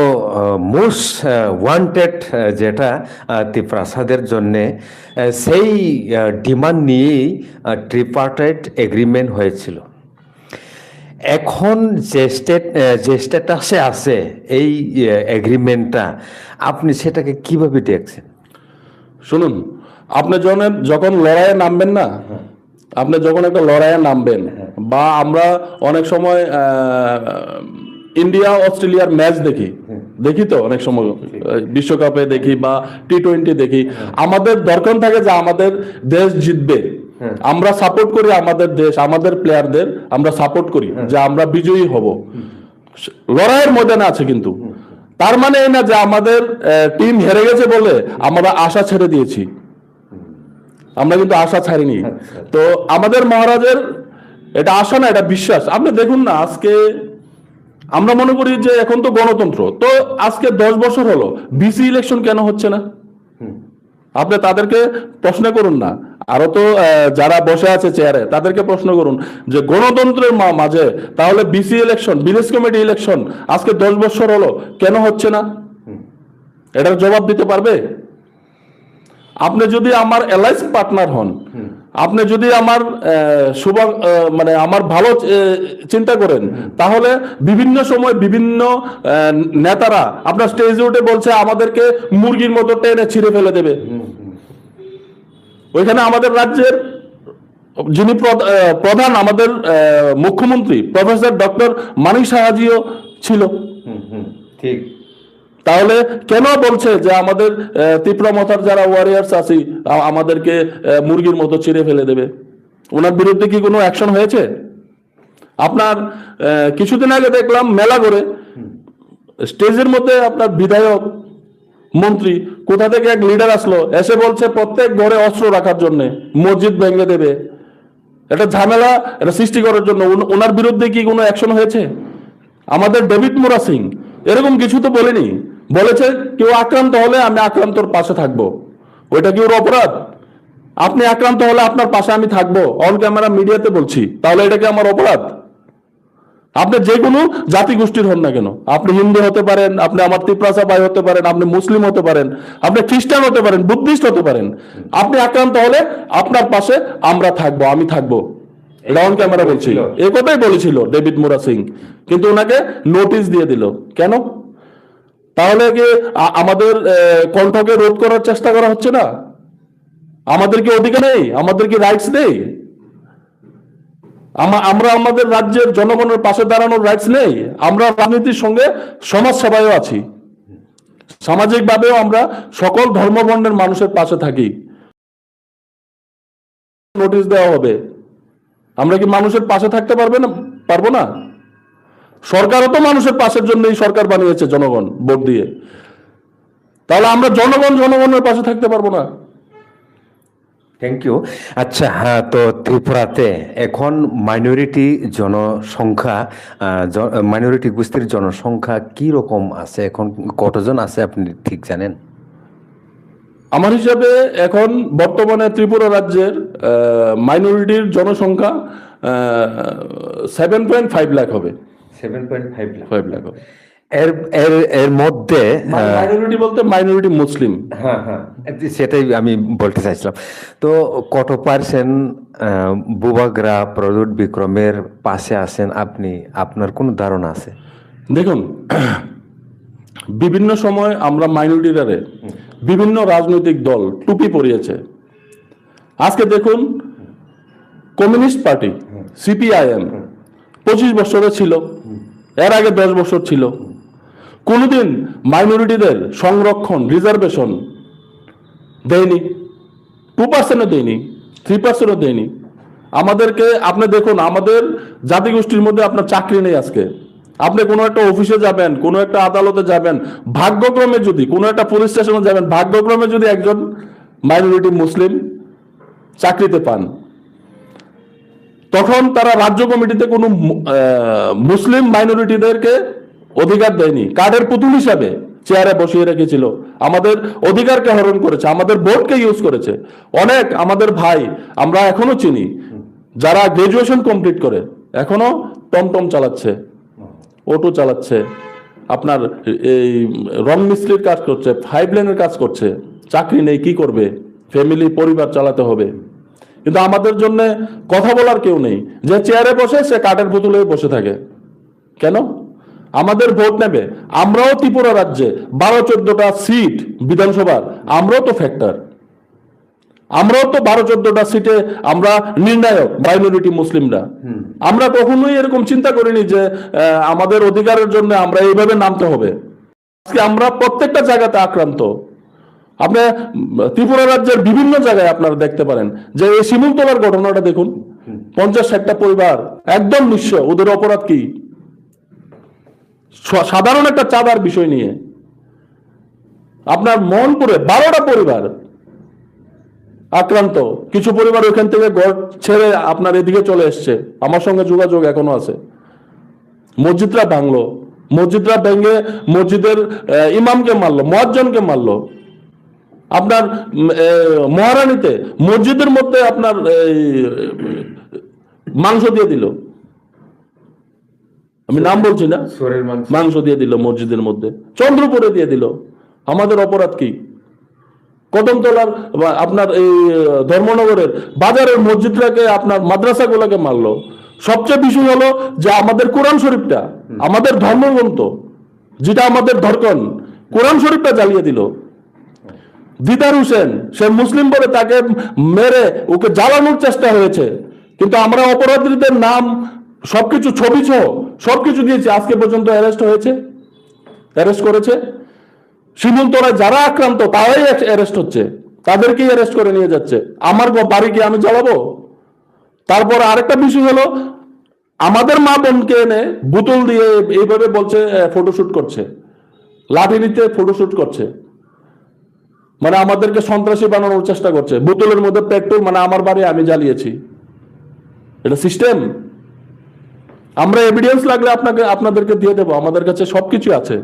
মোস্ট ওয়ান্টেড যেটা ত্রিপ্রাসাদের জন্যে সেই ডিমান্ড নিয়েই ট্রিপার্টাইট এগ্রিমেন্ট হয়েছিল। এখন যে স্ট্যাটাসে আছে এই এগ্রিমেন্টটা, আপনি সেটাকে কিভাবে দেখছেন? শুনুন, আপনি যখন লড়াইয়ে নামবেন না, আপনি যখন একটা লড়াইয়ে নামবেন, বা আমরা অনেক সময় ইন্ডিয়া অস্ট্রেলিয়ার ম্যাচ দেখি তো অনেক সময় বিশ্বকাপে দেখি বা টি-20 দেখি, আমাদের দরকার থাকে যে আমাদের দেশ জিতবে, আমরা সাপোর্ট করি আমাদের দেশ, আমাদের প্লেয়ারদের আমরা সাপোর্ট করি যে আমরা বিজয়ী হব, লড়াইয়ের ময়দানে আছে। কিন্তু তার মানে এই না যে আমাদের টিম হেরে গেছে বলে আমরা আশা ছেড়ে দিয়েছি, আমরা কিন্তু আশা ছাড়িনি। তো আমাদের মহারাজের এটা আশা না, এটা বিশ্বাস। আপনি দেখুন না, আজকে আমরা মনে করি যে এখন তো গণতন্ত্র, তো আজকে 10 বছর হলো বিসি ইলেকশন কেন হচ্ছে না? আপনি তাদেরকে প্রশ্ন করুন না, আরো তো যারা বসে আছে চেয়ারে তাদেরকে প্রশ্ন করুন যে গণতন্ত্রের মাঝে তাহলে BC election, village committee election আজকে 10 বছর হলো কেন হচ্ছে না? এটার জবাব দিতে পারবে? আপনি যদি আমার এলআইস পার্টনার হন, আপনি যদি আমার মানে আমার ভালো চিন্তা করেন, তাহলে বিভিন্ন সময় বিভিন্ন নেতারা আপনার স্টেজে উঠে বলছে আমাদেরকে মুরগির মতো টেনে ছিঁড়ে ফেলে দেবে। ওইখানে আমাদের রাজ্যের যিনি প্রধান, আমাদের মুখ্যমন্ত্রী প্রফেসর ডক্টর মানিক সাহাজিও ছিল। ঠিক। তাহলে কেন বলছে যে আমাদের ত্রিপুরা মথার যারা ওয়ারিয়ার্স আছি আমাদেরকে মুরগির মতো ছিঁড়ে ফেলে দেবে? ওনার বিরুদ্ধে কি কোনো অ্যাকশন হয়েছে? আপনার কিছুদিন আগে দেখলাম মেলা করে স্টেজের মধ্যে আপনার বিধায়ক, মন্ত্রী, কোথা থেকে এক লিডার আসলো, এসে বলছে প্রত্যেক ঘরে অস্ত্র রাখার জন্য, মসজিদ ভেঙে দেবে, এটা ঝামেলা এটা সৃষ্টি করার জন্য। ওনার বিরুদ্ধে কি কোনো অ্যাকশন হয়েছে? আমাদের ডেভিড মুরা সিং এরকম কিছু তো বলেনি, বলেছে কেউ আক্রান্ত হলে আমি আক্রান্তর পাশে থাকবো। ওইটা কি ওর অপরাধ? আপনি আক্রান্ত হলে আপনার পাশে আমি থাকবো, অন ক্যামেরা মিডিয়াতে বলছি, তাহলে এটা কি আমার অপরাধ? আপনি যে কোনো জাতিগোষ্ঠীর হন না কেন, আপনি হিন্দু হতে পারেন, আপনি আমার তিপ্রাসা ভাই হতে পারেন, আপনি মুসলিম হতে পারেন, আপনি খ্রিস্টান হতে পারেন, বুদ্ধিস্ট হতে পারেন, আপনি আক্রান্ত হলে আপনার পাশে আমরা থাকবো, আমি থাকবো। এটা অন ক্যামেরা বলছি, এই কথাই বলেছিল ডেভিড মোরা সিং, কিন্তু ওনাকে নোটিশ দিয়ে দিল কেন? তাহলে কি আমাদের কণ্ঠকে রোধ করার চেষ্টা করা হচ্ছে না? আমাদের কি অধিকার নেই? আমাদের কি রাইটস নেই? আমরা আমাদের রাজ্যের জনগণের পাশে দাঁড়ানোর রাইটস নেই? আমরা রাজনীতির সঙ্গে সমাজ সেবায়ও আছি, সামাজিক ভাবেও আমরা সকল ধর্মবর্ণের মানুষের পাশে থাকি। নোটিশ দেওয়া হবে, আমরা কি মানুষের পাশে থাকতে পারবো না? সরকারও তো মানুষের পাশের জন্যই সরকার বানিয়েছে জনগণ ভোট দিয়ে, তাহলে আমরা জনগণের পাশে থাকতে পারবো না? Thank you. আচ্ছা, হ্যাঁ, তো ত্রিপুরাতে এখন মাইনরিটি জনসংখ্যা, মাইনরিটি গোষ্ঠীর জনসংখ্যা কি রকম আছে, এখন কতজন আছে আপনি ঠিক জানেন? আমার হিসাবে এখন বর্তমানে ত্রিপুরা রাজ্যের মাইনরিটির জনসংখ্যা 7.5 লাখ হবে। 7.5 লাখ। 5 লাখ হবে। এর এর এর মধ্যে মাইনরিটি বলতে মাইনরিটি মুসলিম। হ্যাঁ হ্যাঁ, সেটাই আমি বলতে চাইছিলাম। তো কত পার্সেন্ট বুবাগ্রা প্রদূত বিক্রমের পাশে আছেন আপনি, আপনার কোনো ধারণা আছে? দেখুন, বিভিন্ন সময় আমরা মাইনরিটিরারে বিভিন্ন রাজনৈতিক দল টুপি পরিয়েছে। আজকে দেখুন, কমিউনিস্ট পার্টি সিপিআইএম 25 বছরে ছিল, এর আগে 10 বছর ছিল, কোনোদিন মাইনরিটিদের সংরক্ষণ রিজার্ভেশন দেয়নি, 2% দেয়নি, 3% দেয়নি। আমাদেরকে আপনি দেখুন, আমাদের জাতিগোষ্ঠীর মধ্যে আপনার চাকরি নেই। আজকে আপনি কোনো একটা অফিসে যাবেন, কোনো একটা আদালতে যাবেন, ভাগ্যক্রমে যদি কোনো একটা পুলিশ স্টেশনে যাবেন, ভাগ্যক্রমে যদি একজন মাইনরিটি মুসলিম চাকরিতে পান, তখন তারা রাজ্য কমিটিতে কোনো মুসলিম মাইনরিটিদেরকে অধিকার দেয়নি, কার্ডের পুতুল হিসাবে চেয়ারে বসিয়ে রেখেছিল, আমাদের অধিকারকে হরণ করেছে, আমাদের ভোটকে ইউজ করেছে। অনেক আমাদের ভাই আমরা এখনো চিনি যারা গ্রাজুয়েশন কমপ্লিট করে এখনো টমটম চালাচ্ছে, অটো চালাচ্ছে, আপনার এই রং মিস্ত্রির কাজ করছে, 5 লেনের কাজ করছে, চাকরি নেই, কি করবে? ফ্যামিলি পরিবার চালাতে হবে। কিন্তু আমাদের জন্য কথা বলার কেউ নেই, যে চেয়ারে বসে সে কাঠের পুতুলে বসে থাকে। কেন? আমাদের ভোট নেবে। আমরাও ত্রিপুরা রাজ্যে 12-14টা সিট বিধানসভার, আমরাও তো ফ্যাক্টর, আমরাও তো 12-14টা সিটে আমরা নির্ণায়ক মাইনরিটি মুসলিমরা। আমরা কখনোই এরকম চিন্তা করিনি যে আমাদের অধিকারের জন্য আমরা এইভাবে নামতে হবে। আজকে আমরা প্রত্যেকটা জায়গাতে আক্রান্ত। আপনি ত্রিপুরা রাজ্যের বিভিন্ন জায়গায় আপনারা দেখতে পারেন যে এই শিমুলতলার ঘটনাটা দেখুন, 50-60টা পরিবার একদম নিঃস্ব, ওদের অপরাধ কি? সাধারণ একটা চাঁদার বিষয় নিয়ে আপনার মোহনপুরে 12টা পরিবার আক্রান্ত। কিছু পরিবার ওইখান থেকে ঘর ছেড়ে আপনার এদিকে চলে এসছে, আমার সঙ্গে যোগাযোগ এখনো আছে। মসজিদরা ভাঙলো, মসজিদরা ভেঙে মসজিদের ইমামকে মারলো, মুয়াজ্জিনকে মারলো। আপনার মহারানীতে মসজিদের মধ্যে আপনার মাংস দিয়ে দিল, আমি নাম বলছি না, মাংস দিয়ে দিল মসজিদের মধ্যে, চন্দ্রপুরে দিয়ে দিল। আমাদের অপরাধ কি? কদমতলার আপনার এই ধর্মনগরের বাজারের মসজিদটাকে আপনার মাদ্রাসাগুলোকে মারলো। সবচেয়ে বিষয় হলো যে আমাদের কোরআন শরীফটা, আমাদের ধর্মগ্রন্থ যেটা আমাদের ধর্কন, কোরআন শরীফটা জ্বালিয়ে দিল। দিদার হোসেন সে মুসলিম বলে তাকে মেরে ওকে জ্বালানোর চেষ্টা হয়েছে, কিন্তু আমরা অপরাধীদের নাম সবকিছু ছবি সবকিছু দিয়েছি। আজকে পর্যন্ত অ্যারেস্ট করেছে। শিমুলতলায় যারা আক্রান্ত তারাই অ্যারেস্ট হচ্ছে, তাদেরকেই অ্যারেস্ট করে নিয়ে যাচ্ছে। আমার বাড়ি কি আমি জ্বালাবো? তারপর আরেকটা বিষয় হলো, আমাদের মা বোনকে এনে বোতল দিয়ে এইভাবে বলছে ফটোশুট করছে, লাঠি নিতে ফটোশুট করছে, মানে আমাদেরকে সন্ত্রাসী বানানোর চেষ্টা করছে। বোতলের মধ্যে পেট্রোল, মানে আমার বাড়ি আমি জ্বালিয়েছি। এটা সিস্টেম। আমরা এভিডেন্স লাগলে আপনাদেরকে দিয়ে দেবো, আমাদের কাছে সবকিছু আছে,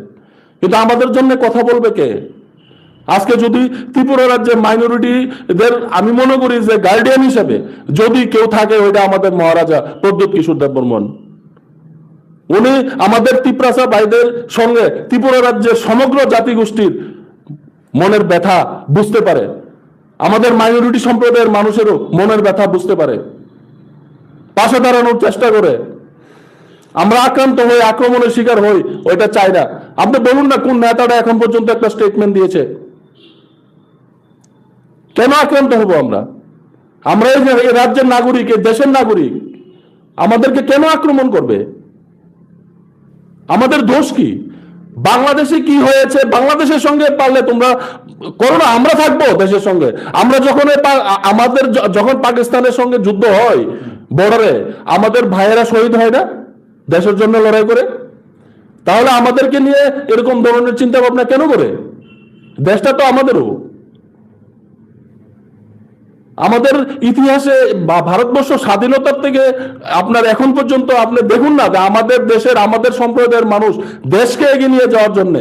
কিন্তু আমাদের জন্য কথা বলবে কে? আজকে যদি ত্রিপুরা রাজ্যে মাইনরিটিদের আমি মনে করি যে গার্ডিয়ান হিসেবে যদি কেউ থাকে, ওইটা আমাদের মহারাজা প্রদ্যুৎ কিশোর দেববর্মন। উনি আমাদের তিপ্রাসা ভাইদের সঙ্গে ত্রিপুরা রাজ্যের সমগ্র জাতিগোষ্ঠীর মনের ব্যথা বুঝতে পারে, আমাদের মাইনরিটি সম্প্রদায়ের মানুষেরও মনের ব্যথা বুঝতে পারে, পাশে দাঁড়ানোর চেষ্টা করে। আমরা আক্রান্ত হই, আক্রমণের শিকার হই, ওইটা চাই না। আপনি বলুন না কোন নেতাটা এখন পর্যন্ত একটা স্টেটমেন্ট দিয়েছে? কেন আক্রান্ত হব আমরা? আমরা এই রাজ্যের নাগরিক, এই দেশের নাগরিক, আমাদেরকে কেন আক্রমণ করবে? আমাদের দোষ কি? বাংলাদেশে কি হয়েছে বাংলাদেশের সঙ্গে পারলে তোমরা করো না, আমরা থাকবো দেশের সঙ্গে। আমরা যখন আমাদের যখন পাকিস্তানের সঙ্গে যুদ্ধ হয় বর্ডারে, আমাদের ভাইয়েরা শহীদ হয় না দেশের জন্য লড়াই করে? তাহলে আমাদেরকে নিয়ে এরকম ধরনের চিন্তা ভাবনা কেন করে? দেশটা তো আমাদেরও। আমাদের ইতিহাসে বা ভারতবর্ষ স্বাধীনতার থেকে আপনার এখন পর্যন্ত আপনি দেখুন না যে আমাদের দেশের, আমাদের সম্প্রদায়ের মানুষ দেশকে এগিয়ে নিয়ে যাওয়ার জন্য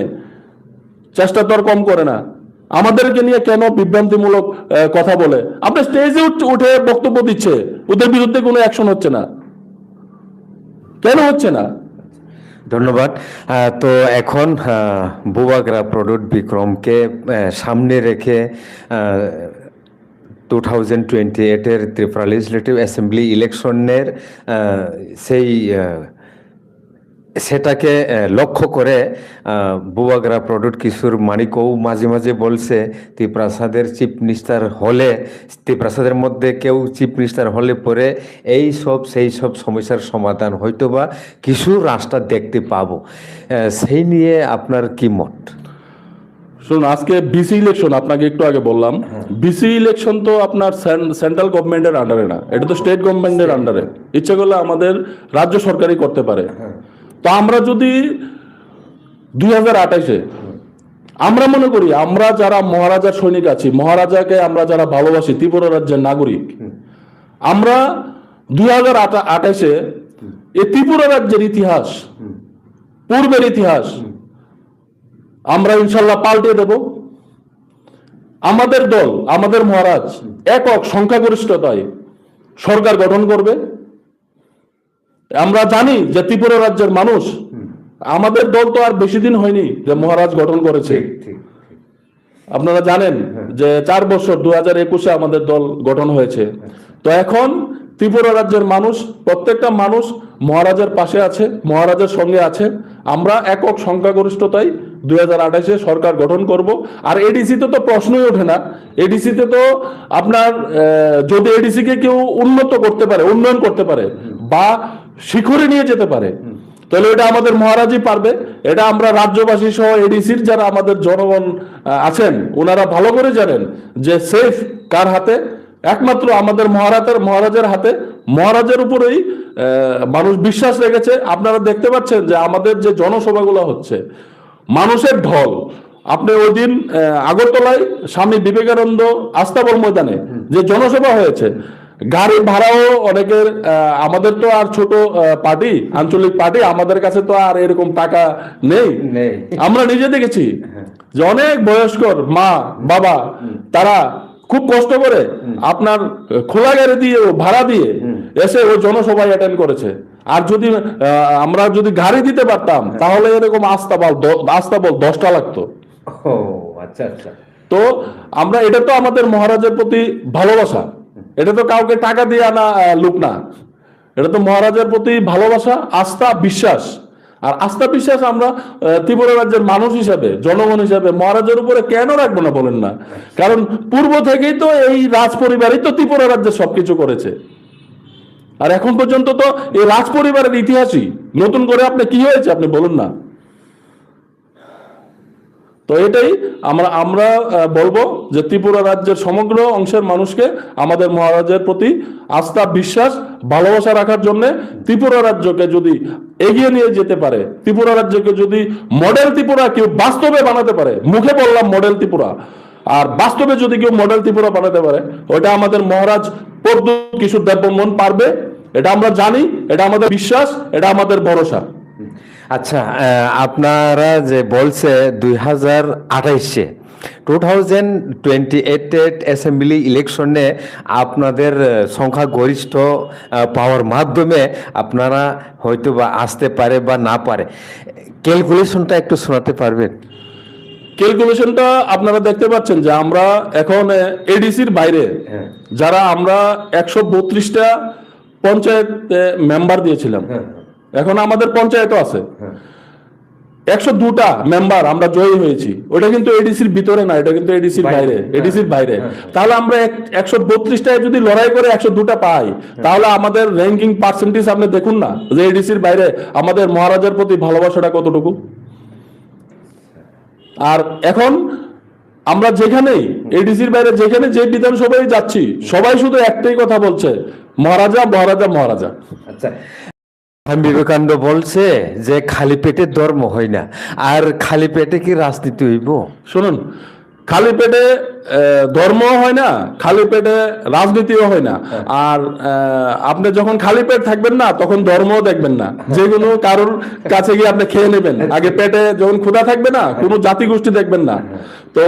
চেষ্টা তো আর কম করে না। আমাদেরকে নিয়ে কেন বিভ্রান্তিমূলক কথা বলে? আপনি স্টেজে উঠে বক্তব্য দিচ্ছে, ওদের বিরুদ্ধে কোনো অ্যাকশন হচ্ছে না, কেন হচ্ছে না? ধন্যবাদ। তো এখন বুবাগরা প্রদ্যোৎ বিক্রমকে সামনে রেখে 2028-এর ত্রিপুরা লেজিসলেটিভ অ্যাসেম্বলি ইলেকশনের সেটাকে লক্ষ্য করে বুবাগরা প্রদ্যোৎ কিশোর মানিকও মাঝে মাঝে বলছে ত্রিপ্রাসাদের চিফ মিনিস্টার হলে, ত্রিপ্রাসাদের মধ্যে কেউ চিফ মিনিস্টার হলে পরে সেই সব সমস্যার সমাধান হয়তোবা কিছু রাস্তা দেখতে পাবো। সেই নিয়ে আপনার কি মত? শুনুন, আজকে বিসি ইলেকশন, আপনাকে একটু আগে বললাম, বিসি ইলেকশন তো আপনার সেন্ট্রাল গভর্নমেন্টের আন্ডারে না, এটা তো স্টেট গভর্নমেন্টের আন্ডারে। ইচ্ছা করলে আমাদের রাজ্য সরকারই করতে পারে। তো আমরা যদি 2028-এ আমরা মনে করি, আমরা যারা মহারাজার সৈনিক আছি, মহারাজাকে আমরা যারা ভালোবাসি, ত্রিপুরা রাজ্যের নাগরিক, আমরা 2028-এ এই ত্রিপুরা রাজ্যের ইতিহাস, পূর্বের ইতিহাস আমরা ইনশাল্লাহ পাল্টে দেব। আমাদের দল, আমাদের মহারাজ একক সংখ্যাগরিষ্ঠতায় সরকার গঠন করবে। আমরা জানি যে ত্রিপুরা রাজ্যের মানুষ, আমাদের দল তো আর বেশি দিন হয়নি যে মহারাজ গঠন করেছে। আপনারা জানেন যে 4 বছর 2021-এ আমাদের দল গঠন হয়েছে। তো এখন ত্রিপুরা রাজ্যের মানুষ, প্রত্যেকটা মানুষ মহারাজের পাশে আছে, মহারাজের সঙ্গে আছে। আমরা একক সংখ্যাগরিষ্ঠতায় 2028-এ সরকার গঠন করব। আর এডিসিতে তো প্রশ্নই ওঠে না। এডিসিতে তো আপনার যদি এডিসিকে কেউ উন্নত করতে পারে, উন্নয়ন করতে পারে বা শিখরে নিয়ে যেতে পারে, তাহলে এটা আমাদের মহারাজই পারবে। এটা আমরা রাজ্যবাসী সহ এডিসির যারা আমাদের জনগণ আছেন, ওনারা ভালো করে জানেন যে সেফ কার হাতে, একমাত্র আমাদের মহারাজের হাতে। মহারাজের উপরেই মানুষ বিশ্বাস রেখেছে। আপনারা দেখতে পাচ্ছেন যে আমাদের যে জনসভাগুলো হচ্ছে, মানুষের ঢল। আপনি ওই দিন আগরতলায় স্বামী বিবেকানন্দ আস্তাবল ময়দানে যে জনসভা হয়েছে, গাড়ি ভাড়াও অনেকের, আমাদের তো আর ছোট পার্টি, আঞ্চলিক পার্টি, আমাদের কাছে তো আর এরকম টাকা নেই। আমরা নিজে দেখেছি যে অনেক বয়স্কর মা বাবা তারা খুব কষ্ট করে আপনার খোলা গাড়ি দিয়ে, ভাড়া দিয়ে এসে ও জনসভায় অ্যাটেন্ড করেছে। আর যদি আমরা যদি গাড়ি দিতে পারতাম, তাহলে এরকম আস্তাবল 10টা লাগতো। আচ্ছা আচ্ছা। তো আমরা, এটা তো আমাদের মহারাজের প্রতি ভালোবাসা, এটা তো কাউকে টাকা দিয়ে আনা লোক না, এটা তো মহারাজের প্রতি ভালোবাসা, আস্থা, বিশ্বাস। আর আস্থা বিশ্বাস আমরা ত্রিপুরা রাজ্যের মানুষ হিসাবে, জনগণ হিসাবে মহারাজের উপরে কেন রাখবো না বলেন না? কারণ পূর্ব থেকেই তো এই রাজ পরিবারই তো ত্রিপুরা রাজ্যে সবকিছু করেছে। আর এখন পর্যন্ত তো এই রাজ পরিবারের ইতিহাসই, নতুন করে আপনি কি হয়েছে আপনি বলুন না। তো এটাই আমরা বলবো যে ত্রিপুরা রাজ্যের সমগ্র অংশের মানুষকে আমাদের মহারাজের প্রতি আস্থা, বিশ্বাস, ভালোবাসা রাখার জন্য ত্রিপুরা রাজ্যকে যদি এগিয়ে নিয়ে যেতে পারে, ত্রিপুরা রাজ্যকে যদি মডেল ত্রিপুরা কেউ বাস্তবে বানাতে পারে, মুখে বললাম মডেল ত্রিপুরা, আর বাস্তবে যদি কেউ মডেল ত্রিপুরা বানাতে পারে, ওটা আমাদের মহারাজ প্রদ্যোৎ কিশোর দেববর্মন পারবে। এটা আমরা জানি, এটা আমাদের বিশ্বাস, এটা আমাদের ভরসা। আচ্ছা, আপনারা যে বলছে 2028-এ 2028 অ্যাসেম্বলি ইলেকশনে আপনাদের সংখ্যাগরিষ্ঠ পাওয়ার মাধ্যমে আপনারা হয়তো বা আসতে পারে বা না পারে, ক্যালকুলেশনটা একটু শোনাতে পারবেন? ক্যালকুলেশনটা আপনারা দেখতে পাচ্ছেন যে আমরা এখন এডিসির বাইরে যারা আমরা 132টা পঞ্চায়েত মেম্বার দিয়েছিলাম, এখন আমাদের পঞ্চায়েতও আছে, 102টা মেম্বার আমরা জয়ী হয়েছি। ওটা কিন্তু এডিসির ভিতরে না, এটা কিন্তু এডিসির বাইরে, এডিসির বাইরে। তাহলে আমরা 132টায় যদি লড়াই করে 102টা পাই, তাহলে আমাদের র্যাঙ্কিং পার্সেন্টেজ আপনি দেখুন না যে এডিসির বাইরে আমাদের মহারাজের প্রতি ভালোবাসাটা কতটুকু। আর এখন আমরা যেখানেই এডিসির বাইরে যেখানে যে বিধানসভায় যাচ্ছি, সবাই শুধু একটাই কথা বলছে, মহারাজা মহারাজা মহারাজা। আচ্ছা, স্বামী বিবেকানন্দ বলছে যে খালি পেটে ধর্ম হয় না, আর খালি পেটে কি রাজনীতি হইব? শুনুন, খালি পেটে ধর্ম হয় না, খালি পেটে রাজনীতিও হয় না। আর আপনি যখন খালি পেট থাকবেন না, তখন ধর্মও দেখবেন না, যে কোনো কারোর কাছে গিয়ে আপনি খেয়ে নেবেন। আগে পেটে যখন ক্ষুধা থাকবে না, কোনো জাতি গোষ্ঠী দেখবেন না। তো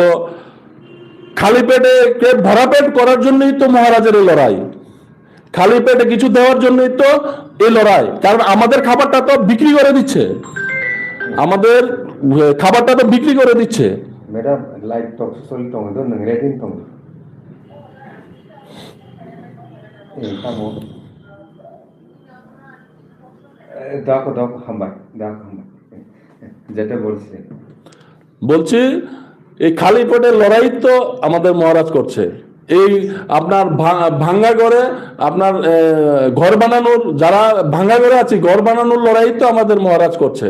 খালি পেটে ভরা পেট করার জন্যই তো মহারাজের এই লড়াই, খালি পেটে কিছু দেওয়ার জন্যই তো এই লড়াই। কারণ আমাদের খাবারটা তো বিক্রি করে দিচ্ছে, আমাদের খাবারটা তো বিক্রি করে দিচ্ছে। ম্যাডাম লাইভ টক চলতং দ নংরে দিন তং এই কামো দেখো দেখো হাম্বা দেখো হাম্বা যেটা বলছি এই খালি পেটের লড়াই তো আমাদের মহারাজ করছে। এই আপনার ভাঙ্গা করে আপনার ঘর বানানোর, যারা ভাঙ্গা করে আছে ঘর বানানোর লড়াই তো আমাদের মহারাজ করছে,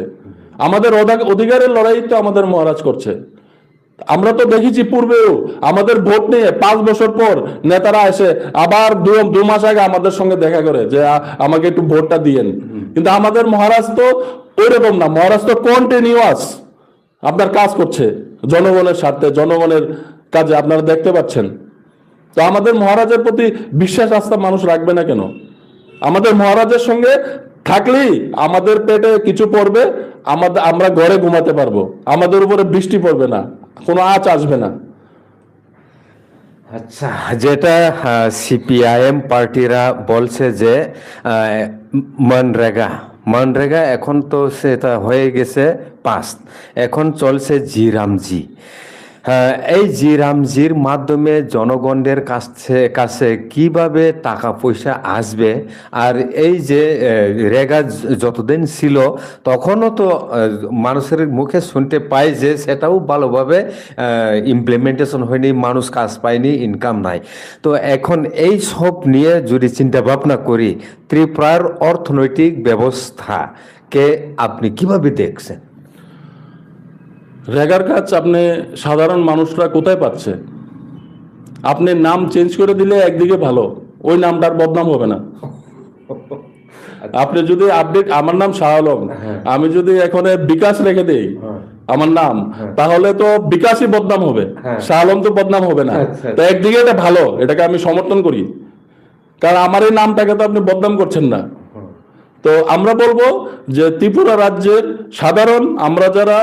আমাদের অধিকারের লড়াই তো আমাদের মহারাজ করছে। আমরা তো দেখেছি পূর্বেও আমাদের ভোট নিয়ে 5 বছর পর নেতারা এসে আবার 2 মাস আগে আমাদের সঙ্গে দেখা করে যে আমাকে একটু ভোটটা দিয়েন। কিন্তু আমাদের মহারাজ তো ওইরকম না, মহারাজ তো কন্টিনিউয়াস আপনার কাজ করছে জনগণের স্বার্থে, জনগণের কাজে, আপনারা দেখতে পাচ্ছেন। তো আমাদের মহারাজের প্রতি বিশ্বাস আস্থা মানুষ রাখবে না কেন? আমাদের মহারাজের সঙ্গে থাকলেই আমাদের পেটে কিছু পড়বে, আমরা ঘরে ঘুমাতে পারবো, আমাদের উপরে বৃষ্টি পড়বে না, কোনো আঁচ আসবে না। আচ্ছা, যেটা সিপিআইএম পার্টিরা বলছে যে মনরেগা এখন তো সেটা হয়ে গেছে পাস, এখন চলছে জি এই জি-রামজির মাধ্যমে জনগণের কাছে কিভাবে টাকা পয়সা আসবে, আর এই যে রেগা যতদিন ছিল তখনও তো মানুষের মুখে শুনতে পাই যে সেটাও ভালোভাবে ইমপ্লিমেন্টেশন হয়নি, মানুষ কাজ পায়নি, ইনকাম নাই। তো এখন এই সব নিয়ে যদি চিন্তা ভাবনা করি, ত্রিপুরার অর্থনৈতিক ব্যবস্থাকে আপনি কিভাবে দেখছেন? রেগার কাজ আপনি সাধারণ মানুষরা কোথায় পাচ্ছে? আপনি নাম চেঞ্জ করে দিলে একদিকে ভালো, ওই নামটার বদনাম হবে না। আপনি যদি আপডেট, আমার নাম শাহ আলম, আমি যদি এখন বিকাশ রেখে দেই আমার নাম, তাহলে তো বিকাশই বদনাম হবে, শাহ আলম তো বদনাম হবে না। তো একদিকে এটা ভালো, এটাকে আমি সমর্থন করি, কারণ আমার এই নামটাকে তো আপনি বদনাম করছেন না। তো আমরা বলবো যে ত্রিপুরা রাজ্যের সাধারণ, আমরা যারা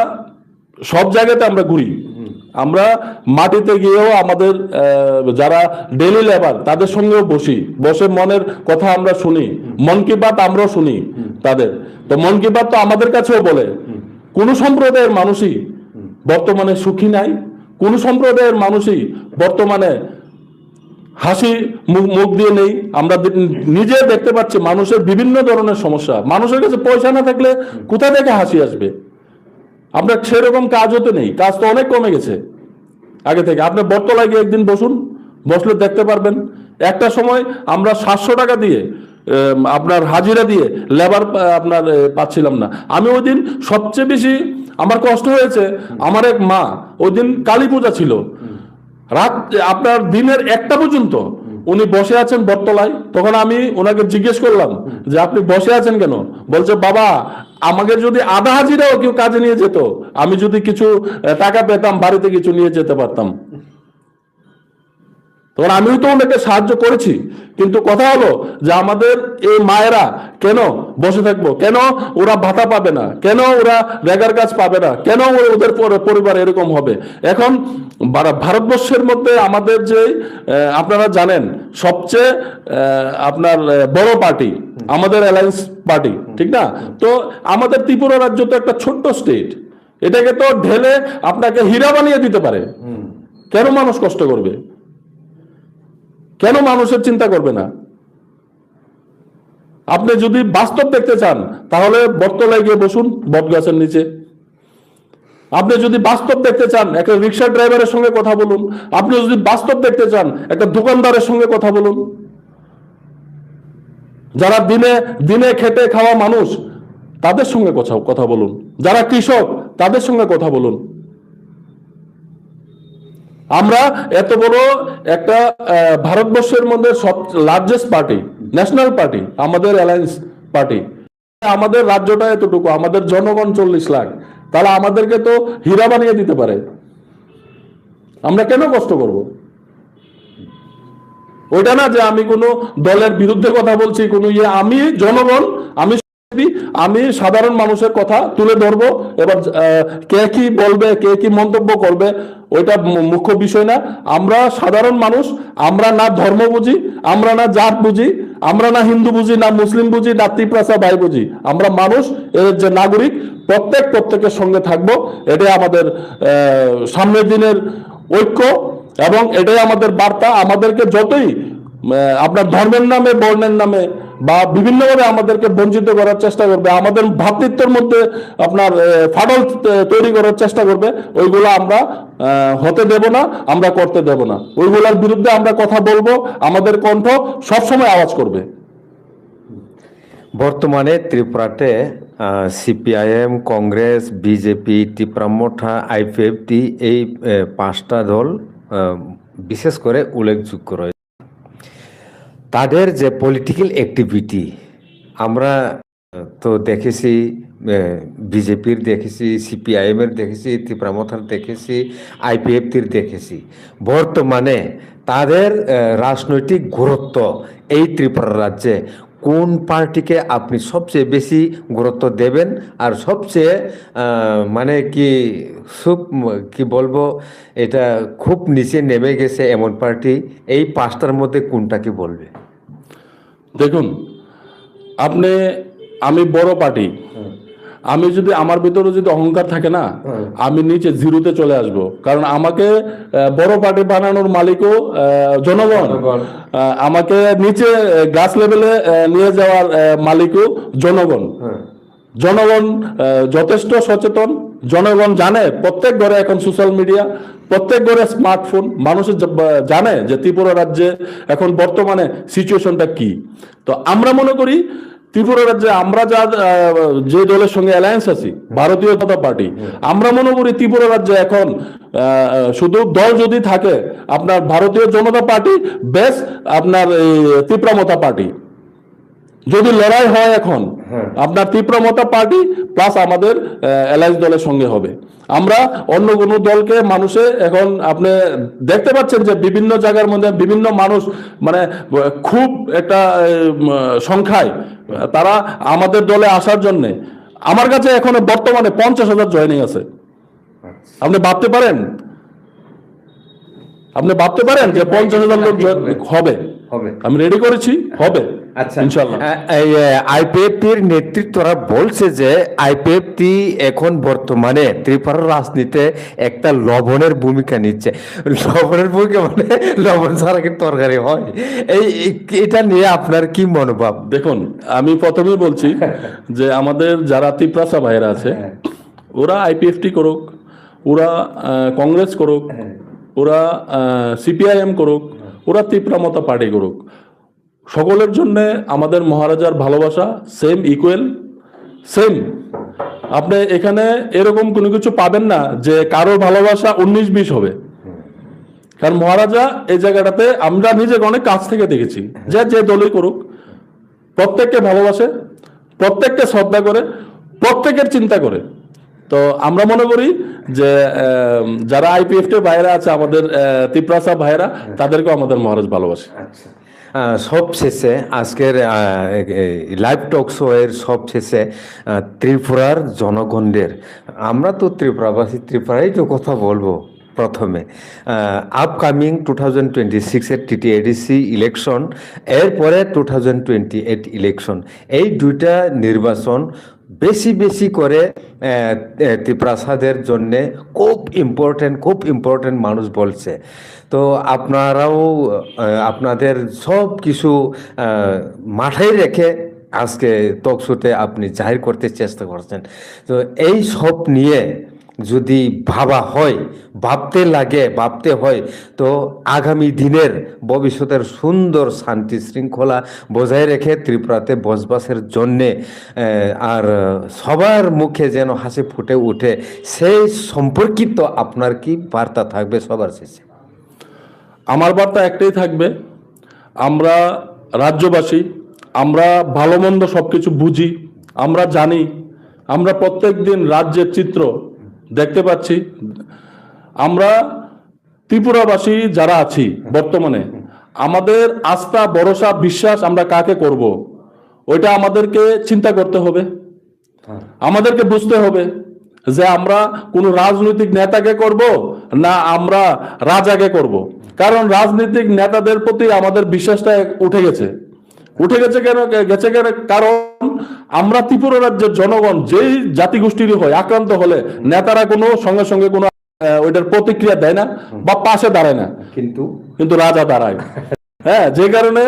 সব জায়গাতে আমরা ঘুরি, আমরা মাটিতে গিয়েও আমাদের যারা ডেইলি লেবার তাদের সঙ্গেও বসে মনের কথা আমরা শুনি, মন কি বাত আমরাও শুনি তাদের। তো মন কি বাত তো আমাদের কাছেও বলে, কোন সম্প্রদায়ের মানুষই বর্তমানে সুখী নাই, কোন সম্প্রদায়ের মানুষই বর্তমানে হাসি মুখ দিয়ে নেই। আমরা নিজে দেখতে পাচ্ছি মানুষের বিভিন্ন ধরনের সমস্যা, মানুষের কাছে পয়সা না থাকলে কোথা থেকে হাসি আসবে? আমরা সেরকম কাজ হতে নেই, কাজ তো অনেক কমে গেছে আগে থেকে। আপনি বটতলায় গিয়ে একদিন বসুন, বসলে দেখতে পারবেন একটা সময় আমরা 700 টাকা দিয়ে আপনার হাজিরা দিয়ে লেবার আপনার পাচ্ছিলাম না। আমি ওই দিন সবচেয়ে বেশি আমার কষ্ট হয়েছে, আমার এক মা, ওই দিন কালী পূজা ছিল, রাত আপনার দিনের 1টা পর্যন্ত উনি বসে আছেন বটতলায়। তখন আমি ওনাকে জিজ্ঞেস করলাম যে আপনি বসে আছেন কেন? বলছে বাবা, আমাকে যদি আধা হাজিরাও কেউ কাজে নিয়ে যেত, আমি যদি কিছু টাকা পেতাম, বাড়িতে কিছু নিয়ে যেতে পারতাম। তখন আমিও তো ওনাকে সাহায্য করেছি, কিন্তু কথা হলো যে আমাদের এই মায়েরা কেন বসে থাকবো, কেন ওরা ভাতা পাবে না, কেন ওরা রেগার কাজ পাবে না, কেন ওদের পরিবার এরকম হবে। এখন ভারতবর্ষের মধ্যে আমাদের যে আপনারা জানেন সবচেয়ে আপনার বড় পার্টি আমাদের অ্যালায়েন্স পার্টি, ঠিক না? তো আমাদের ত্রিপুরা রাজ্য তো একটা ছোট্ট স্টেট, এটাকে তো ঢেলে আপনাকে হীরা বানিয়ে দিতে পারে। কেন মানুষ কষ্ট করবে, কেন মানুষের চিন্তা করবে না? আপনি যদি বাস্তব দেখতে চান তাহলে বটতলায় গিয়ে বসুন বট গাছের নিচে। আপনি যদি বাস্তব দেখতে চান একটা রিক্সা ড্রাইভারের সঙ্গে কথা বলুন। আপনি যদি বাস্তব দেখতে চান একটা দোকানদারের সঙ্গে কথা বলুন। যারা দিনে দিনে খেটে খাওয়া মানুষ তাদের সঙ্গে কথা বলুন। যারা কৃষক তাদের সঙ্গে কথা বলুন। আমরা এত বড় একটা ভারতবর্ষের মধ্যে সব লার্জেস্ট পার্টি, ন্যাশনাল পার্টি আমাদের অ্যালায়েন্স পার্টি। আমাদের রাজ্যটা এতটুকু, আমাদের জনগণ 40 লাখ, তাহলে আমাদেরকে তো হীরা বানিয়ে দিতে পারে। আমরা কেন কষ্ট করব? ওইটা না যে আমি কোনো দলের বিরুদ্ধে কথা বলছি, কোনো আমি জনগণ, আমি সাধারণ মানুষের কথা তুলে ধরবো। এবার কে কি বলবে, কে কি মন্তব্য করবে ওইটা মুখ্য বিষয় না। আমরা সাধারণ মানুষ, আমরা না ধর্ম বুঝি, আমরা না জাত বুঝি, আমরা না হিন্দু বুঝি, না মুসলিম বুঝি, না ত্রিপ্রাসা ভাই বুঝি। আমরা মানুষ, এর যে নাগরিক, প্রত্যেকের সঙ্গে থাকবো। এটাই আমাদের সামনের দিনের ঐক্য এবং এটাই আমাদের বার্তা। আমাদেরকে যতই আপনার ধর্মের নামে, বর্ণের নামে বা বিভিন্নভাবে আমাদেরকে বঞ্চিত করার চেষ্টা করবে, আমাদের ভ্রাতৃত্বের মধ্যে আপনার ফাটল তৈরি করার চেষ্টা করবে, ওইগুলো আমরা হতে দেব না, আমরা করতে দেব না। ওইগুলোর বিরুদ্ধে আমরা কথা বলবো, আমাদের কণ্ঠ সবসময় আওয়াজ করবে। বর্তমানে ত্রিপুরাতে CPIM, Congress, BJP, Tripura IPFT এই 5টা দল বিশেষ করে উল্লেখযোগ্য রয়েছে। তাদের যে পলিটিক্যাল অ্যাক্টিভিটি আমরা তো দেখেছি, বিজেপির দেখেছি, সিপিআইএমের দেখেছি, ত্রিপুরা দেখেছি, আইপিএফটির দেখেছি। বর্তমানে তাদের রাজনৈতিক গুরুত্ব এই ত্রিপুরা রাজ্যে কোন পার্টিকে আপনি সবচেয়ে বেশি গুরুত্ব দেবেন? আর সবচেয়ে মানে কি বলবো, এটা খুব নিচে নেমে গেছে এমন পার্টি, এই 5টার মধ্যে কোনটাকে বলবে? দেখুন, আমি বড় পার্টি, আমি যদি আমার ভিতরে যদি অহংকার থাকে না, আমি নিচে জিরোতে চলে আসব। কারণ আমাকে বড় পার্টি বানানোর মালিকও জনগণ, আমাকে নিচে গ্রাস লেভেলে নিয়ে যাওয়ার মালিকও জনগণ। জনগণ যথেষ্ট সচেতন। জনগণ জানে, প্রত্যেক ঘরে এখন সোশ্যাল মিডিয়া, প্রত্যেক ঘরে স্মার্টফোন। মানুষের জানে যে ত্রিপুরা রাজ্যে এখন বর্তমানে সিচুয়েশনটা কি। তো আমরা মনে করি ত্রিপুরা রাজ্যে আমরা যে দলের সঙ্গে অ্যালায়েন্স আছি, ভারতীয় জনতা পার্টি, আমরা মনে করি ত্রিপুরা রাজ্যে এখন শুধু দল যদি থাকে আপনার ভারতীয় জনতা পার্টি বেশ, আপনার ত্রিপুরা পার্টি। যদি লড়াই হয় এখন আপনার ত্রিপুরা পার্টি প্লাস আমাদের অ্যালায়েন্স দলের সঙ্গে হবে। আমরা অন্য কোনো দলকে মানুষে এখন আপনি দেখতে পাচ্ছেন যে বিভিন্ন জায়গার মধ্যে বিভিন্ন মানুষ মানে খুব একটা সংখ্যায় তারা আমাদের দলে আসার জন্য, আমার কাছে এখন বর্তমানে 50,000 জয়েনিং আছে। আপনি ভাবতে পারেন যে 50,000 লোক হবে। আমি রেডি করেছি, হবে। আচ্ছা, আইপিএফটির নেতৃত্বরা বলছে যে আইপিএফটি এখন বর্তমানে ত্রিপুরার রাজনীতিতে একটা লবণের ভূমিকা নিচ্ছে। লবণের ভূমিকা মানে লবণ ছাড়া কি তরকারি হয়? এটা নিয়ে আপনার কি মনোভাব? দেখুন, আমি প্রথমেই বলছি যে আমাদের যারা ত্রিপুরা ভাইরা আছে, ওরা আইপিএফটি করুক, ওরা কংগ্রেস করুক, ওরা সিপিআইএম করুক, ওরা ত্রিপুরা পার্টি করুক, সকলের জন্য আমাদের মহারাজার ভালোবাসা সেম, ইকুয়াল, সেম। আপনি এখানে এরকম কোনো কিছু পাবেন না যে কারোর ভালোবাসা 19-20 হবে। কারণ মহারাজা এই জায়গাটাতে আমরা নিজেকে অনেক কাছ থেকে দেখেছি যে দলই করুক প্রত্যেককে ভালোবাসে, প্রত্যেককে শ্রদ্ধা করে, প্রত্যেকের চিন্তা করে। তো আমরা মনে করি যে যারা আইপিএফটি ভাইরা আছে আমাদের তিপ্রাসা ভাইরা তাদেরকেও আমাদের মহারাজ ভালোবাসে। আচ্ছা, সব শেষে আজকের লাইভ টক শো এর সব শেষে ত্রিপুরার জনগণদের, আমরা তো ত্রিপুরাবাসী, ত্রিপুরাই তো কথা বলবো প্রথমে। আপকামিং 2026-এর টিটিএডিসি ইলেকশন, এরপরে 2028 ইলেকশন, এই দুইটা নির্বাচন বেশি বেশি করে ত্রিপ্রাসাদের জন্যে খুব ইম্পর্টেন্ট মানুষ বলছে। তো আপনারাও আপনাদের সব কিছু মাথায় রেখে আজকে টক শোতে আপনি জাহির করতে চেষ্টা করছেন। তো এই সব নিয়ে যদি ভাবতে হয়, তো আগামী দিনের ভবিষ্যতের সুন্দর শান্তি শৃঙ্খলা বজায় রেখে ত্রিপুরাতে বসবাসের জন্যে আর সবার মুখে যেন হাসি ফুটে ওঠে, সেই সম্পর্কিত আপনার কি বার্তা থাকবে সবার শেষে? আমার বার্তা একটাই থাকবে, আমরা রাজ্যবাসী, আমরা ভালো মন্দ সবকিছু বুঝি, আমরা জানি, আমরা প্রত্যেক দিন রাজ্যের চিত্র দেখতে পাচ্ছি। আমরা ত্রিপুরাবাসী যারা আছি বর্তমানে, আমাদের আস্থা, ভরসা, বিশ্বাস আমরা কাকে করব, ওইটা আমাদেরকে চিন্তা করতে হবে। আমাদেরকে বুঝতে হবে যে আমরা কোন রাজনৈতিক নেতাকে করব না আমরা রাজাকে করব। কারণ রাজনৈতিক নেতাদের প্রতি আমাদের বিশ্বাসটা উঠে গেছে কেন? কারণ আমরা ত্রিপুরা রাজ্যের জনগণ যেই জাতিগোষ্ঠীরই হয়, আক্রান্ত হলে নেতারা কোনো সঙ্গে সঙ্গে কোনো ওইটার প্রতিক্রিয়া দেয় না বা পাশে দাঁড়ায় না, কিন্তু রাজা দাঁড়ায়। হ্যাঁ, যে কারণে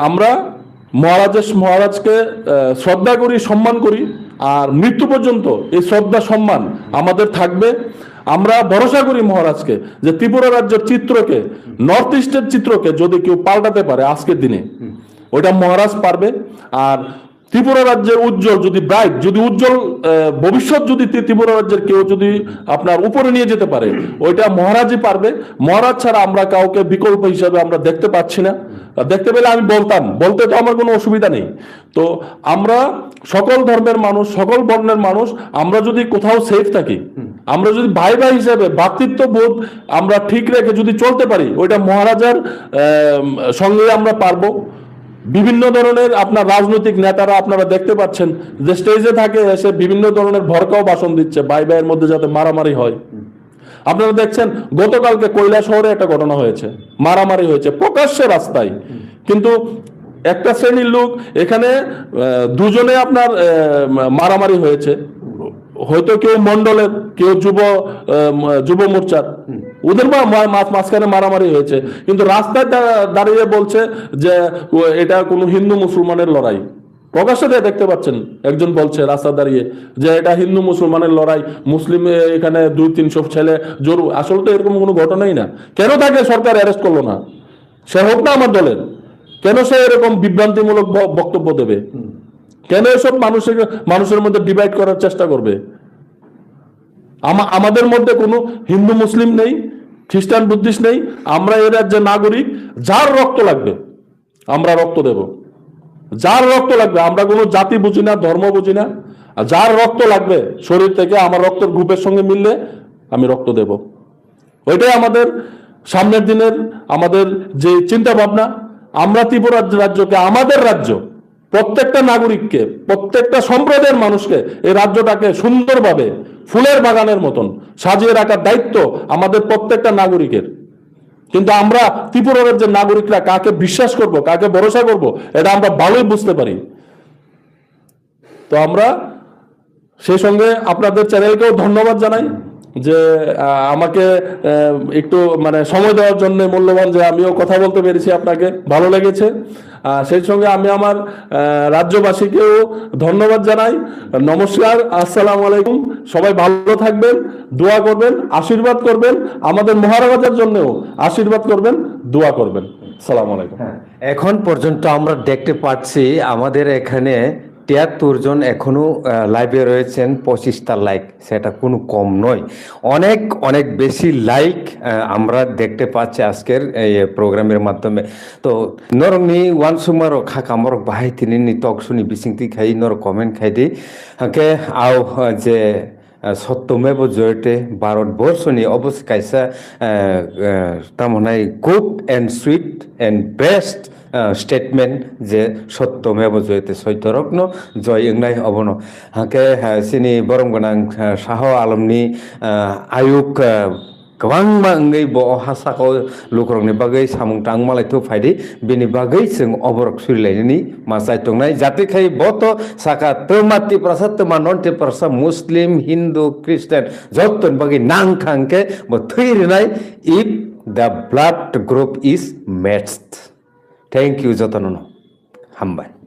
আমরা মহারাজকে শ্রদ্ধা করি, সম্মান করি, আর মৃত্যু পর্যন্ত এই শ্রদ্ধা সম্মান আমাদের থাকবে। আমরা ভরসা করি মহারাজকে যে ত্রিপুরা রাজ্যের চিত্রকে, নর্থ ইস্টের চিত্রকে যদি কেউ পাল্টাতে পারে আজকের দিনে, ওইটা মহারাজ পারবে। আর ত্রিপুরা রাজ্যের উজ্জ্বল ভবিষ্যৎ যদি ত্রিপুরা রাজ্যের কেউ যদি আপনার উপরে নিয়ে যেতে পারে, ওইটা মহারাজই পারবে। মহারাজ ছাড়া আমরা কাউকে বিকল্প হিসাবে আমরা দেখতে পাচ্ছি না। দেখতে পেলে আমি বলতে তো আমার কোনো অসুবিধা নেই। তো আমরা সকল ধর্মের মানুষ, সকল বর্ণের মানুষ, আমরা যদি কোথাও সেফ থাকি, আমরা যদি ভাই হিসাবে ভ্রাতৃত্ব বোধ আমরা ঠিক রেখে যদি চলতে পারি, ওইটা মহারাজার সঙ্গে আমরা পারবো। বিভিন্ন ধরনের আপনার রাজনৈতিক নেতারা আপনারা দেখতে পাচ্ছেন যে স্টেজে থাকে, এসে বিভিন্ন ধরনের ভরকাও ভাষণ দিচ্ছে ভাইয়ের মধ্যে যাতে মারামারি হয়। আপনারা দেখছেন গতকালকে কৈলাস শহরে একটা ঘটনা হয়েছে, মারামারি হয়েছে প্রকাশ্যে রাস্তায়, কিন্তু একটা শ্রেণীর লোক এখানে দুজনে আপনার মারামারি হয়েছে, হয়তো কেউ মন্ডলের, কেউ যুব মোর্চার, ওদের মাঝখানে মারামারি হয়েছে, কিন্তু রাস্তায় দাঁড়িয়ে বলছে যে এটা কোনো হিন্দু মুসলমানের লড়াই। প্রকাশ্যে দেখতে পাচ্ছেন একজন বলছে রাস্তা দাঁড়িয়ে যে এটা হিন্দু মুসলমানের লড়াই, মুসলিম এখানে 200-300 ছেলে জোর। আসলে তো এরকম কোনো ঘটনাই না। কেন তাকে সরকার অ্যারেস্ট করলো না? সে হোক না আমার দলের, কেন সে এরকম বিভ্রান্তিমূলক বক্তব্য দেবে? কেন এসব মানুষের মধ্যে ডিভাইড করার চেষ্টা করবে? আমাদের মধ্যে কোনো হিন্দু মুসলিম নেই, খ্রিস্টান বুদ্ধিস্ট নেই। আমরা এ রাজ্যের নাগরিক, যার রক্ত লাগবে আমরা রক্ত দেব, যার রক্ত লাগবে। আমরা কোনো জাতি বুঝি না, ধর্ম বুঝি না। যার রক্ত লাগবে শরীর থেকে, আমার রক্তের গ্রুপের সঙ্গে মিললে আমি রক্ত দেব। ওইটাই আমাদের সামনের দিনের আমাদের যে চিন্তা ভাবনা। আমরা ত্রিপুরা রাজ্যকে, আমাদের রাজ্য, প্রত্যেকটা নাগরিককে, প্রত্যেকটা সম্প্রদায়ের মানুষকে এই রাজ্যটাকে সুন্দরভাবে ফুলের বাগানের মতন সাজিয়ে রাখার দায়িত্ব আমাদের প্রত্যেকটা নাগরিকের। কিন্তু আমরা ত্রিপুরা রাজ্যের নাগরিকরা কাকে বিশ্বাস করব, কাকে ভরসা করব, এটা আমরা ভালোই বুঝতে পারি। তো আমরা সেই সঙ্গে আপনাদের চ্যানেলকেও ধন্যবাদ জানাই যে আমাকে একটু সময় দেওয়ার জন্য, মূল্যবান, যে আমিও কথা বলতে পেরেছি, আপনাকে ভালো লেগেছে। সেই সঙ্গে আমি আমার রাজ্যবাসীকেও ধন্যবাদ জানাই। নমস্কার, আসসালামু আলাইকুম। সবাই ভালো থাকবেন, দোয়া করবেন, আশীর্বাদ করবেন, আমাদের মহারাজার জন্যও আশীর্বাদ করবেন, দোয়া করবেন। আসসালামু আলাইকুম। এখন পর্যন্ত আমরা দেখতে পাচ্ছি আমাদের এখানে 73 জন এখনো লাইভে রয়েছেন। 25টা লাইক, সেটা কোনো কম নয়, অনেক বেশি লাইক আমরা দেখতে পাচ্ছি আজকের এই প্রোগ্রামের মাধ্যমে। তো নরংনি ওয়ান সুমার খাক আমার বাহাই তিনি টক শুনি বিসিংতি খাই নর কমেন্ট খাই দি হাকে আও যে सत्यमेव जयते भारतवर्षनि अबश्य कायसा तारमाने good and sweet and best statement जे सत्यमेव जयते सत्यरत्न जय इंनाय अबनो हाके सिनि बरम गोनां शाह आलमनि आयुग गोबां मांगै ब हासाखौ लुक्रंनि बागै सामुं टां मालायथ' फायदि बेनि बागै जों अबरक सुरिलायनायनि मा जायतंनाय जातिखाय बत साका तमाति प्रसा तमा नन्ति प्रसा मुस्लिम हिंदू ख्रिस्टान जतन बागै नांखांके ब थैरिनाय if the blood group is matched thank you जतन हामबाय।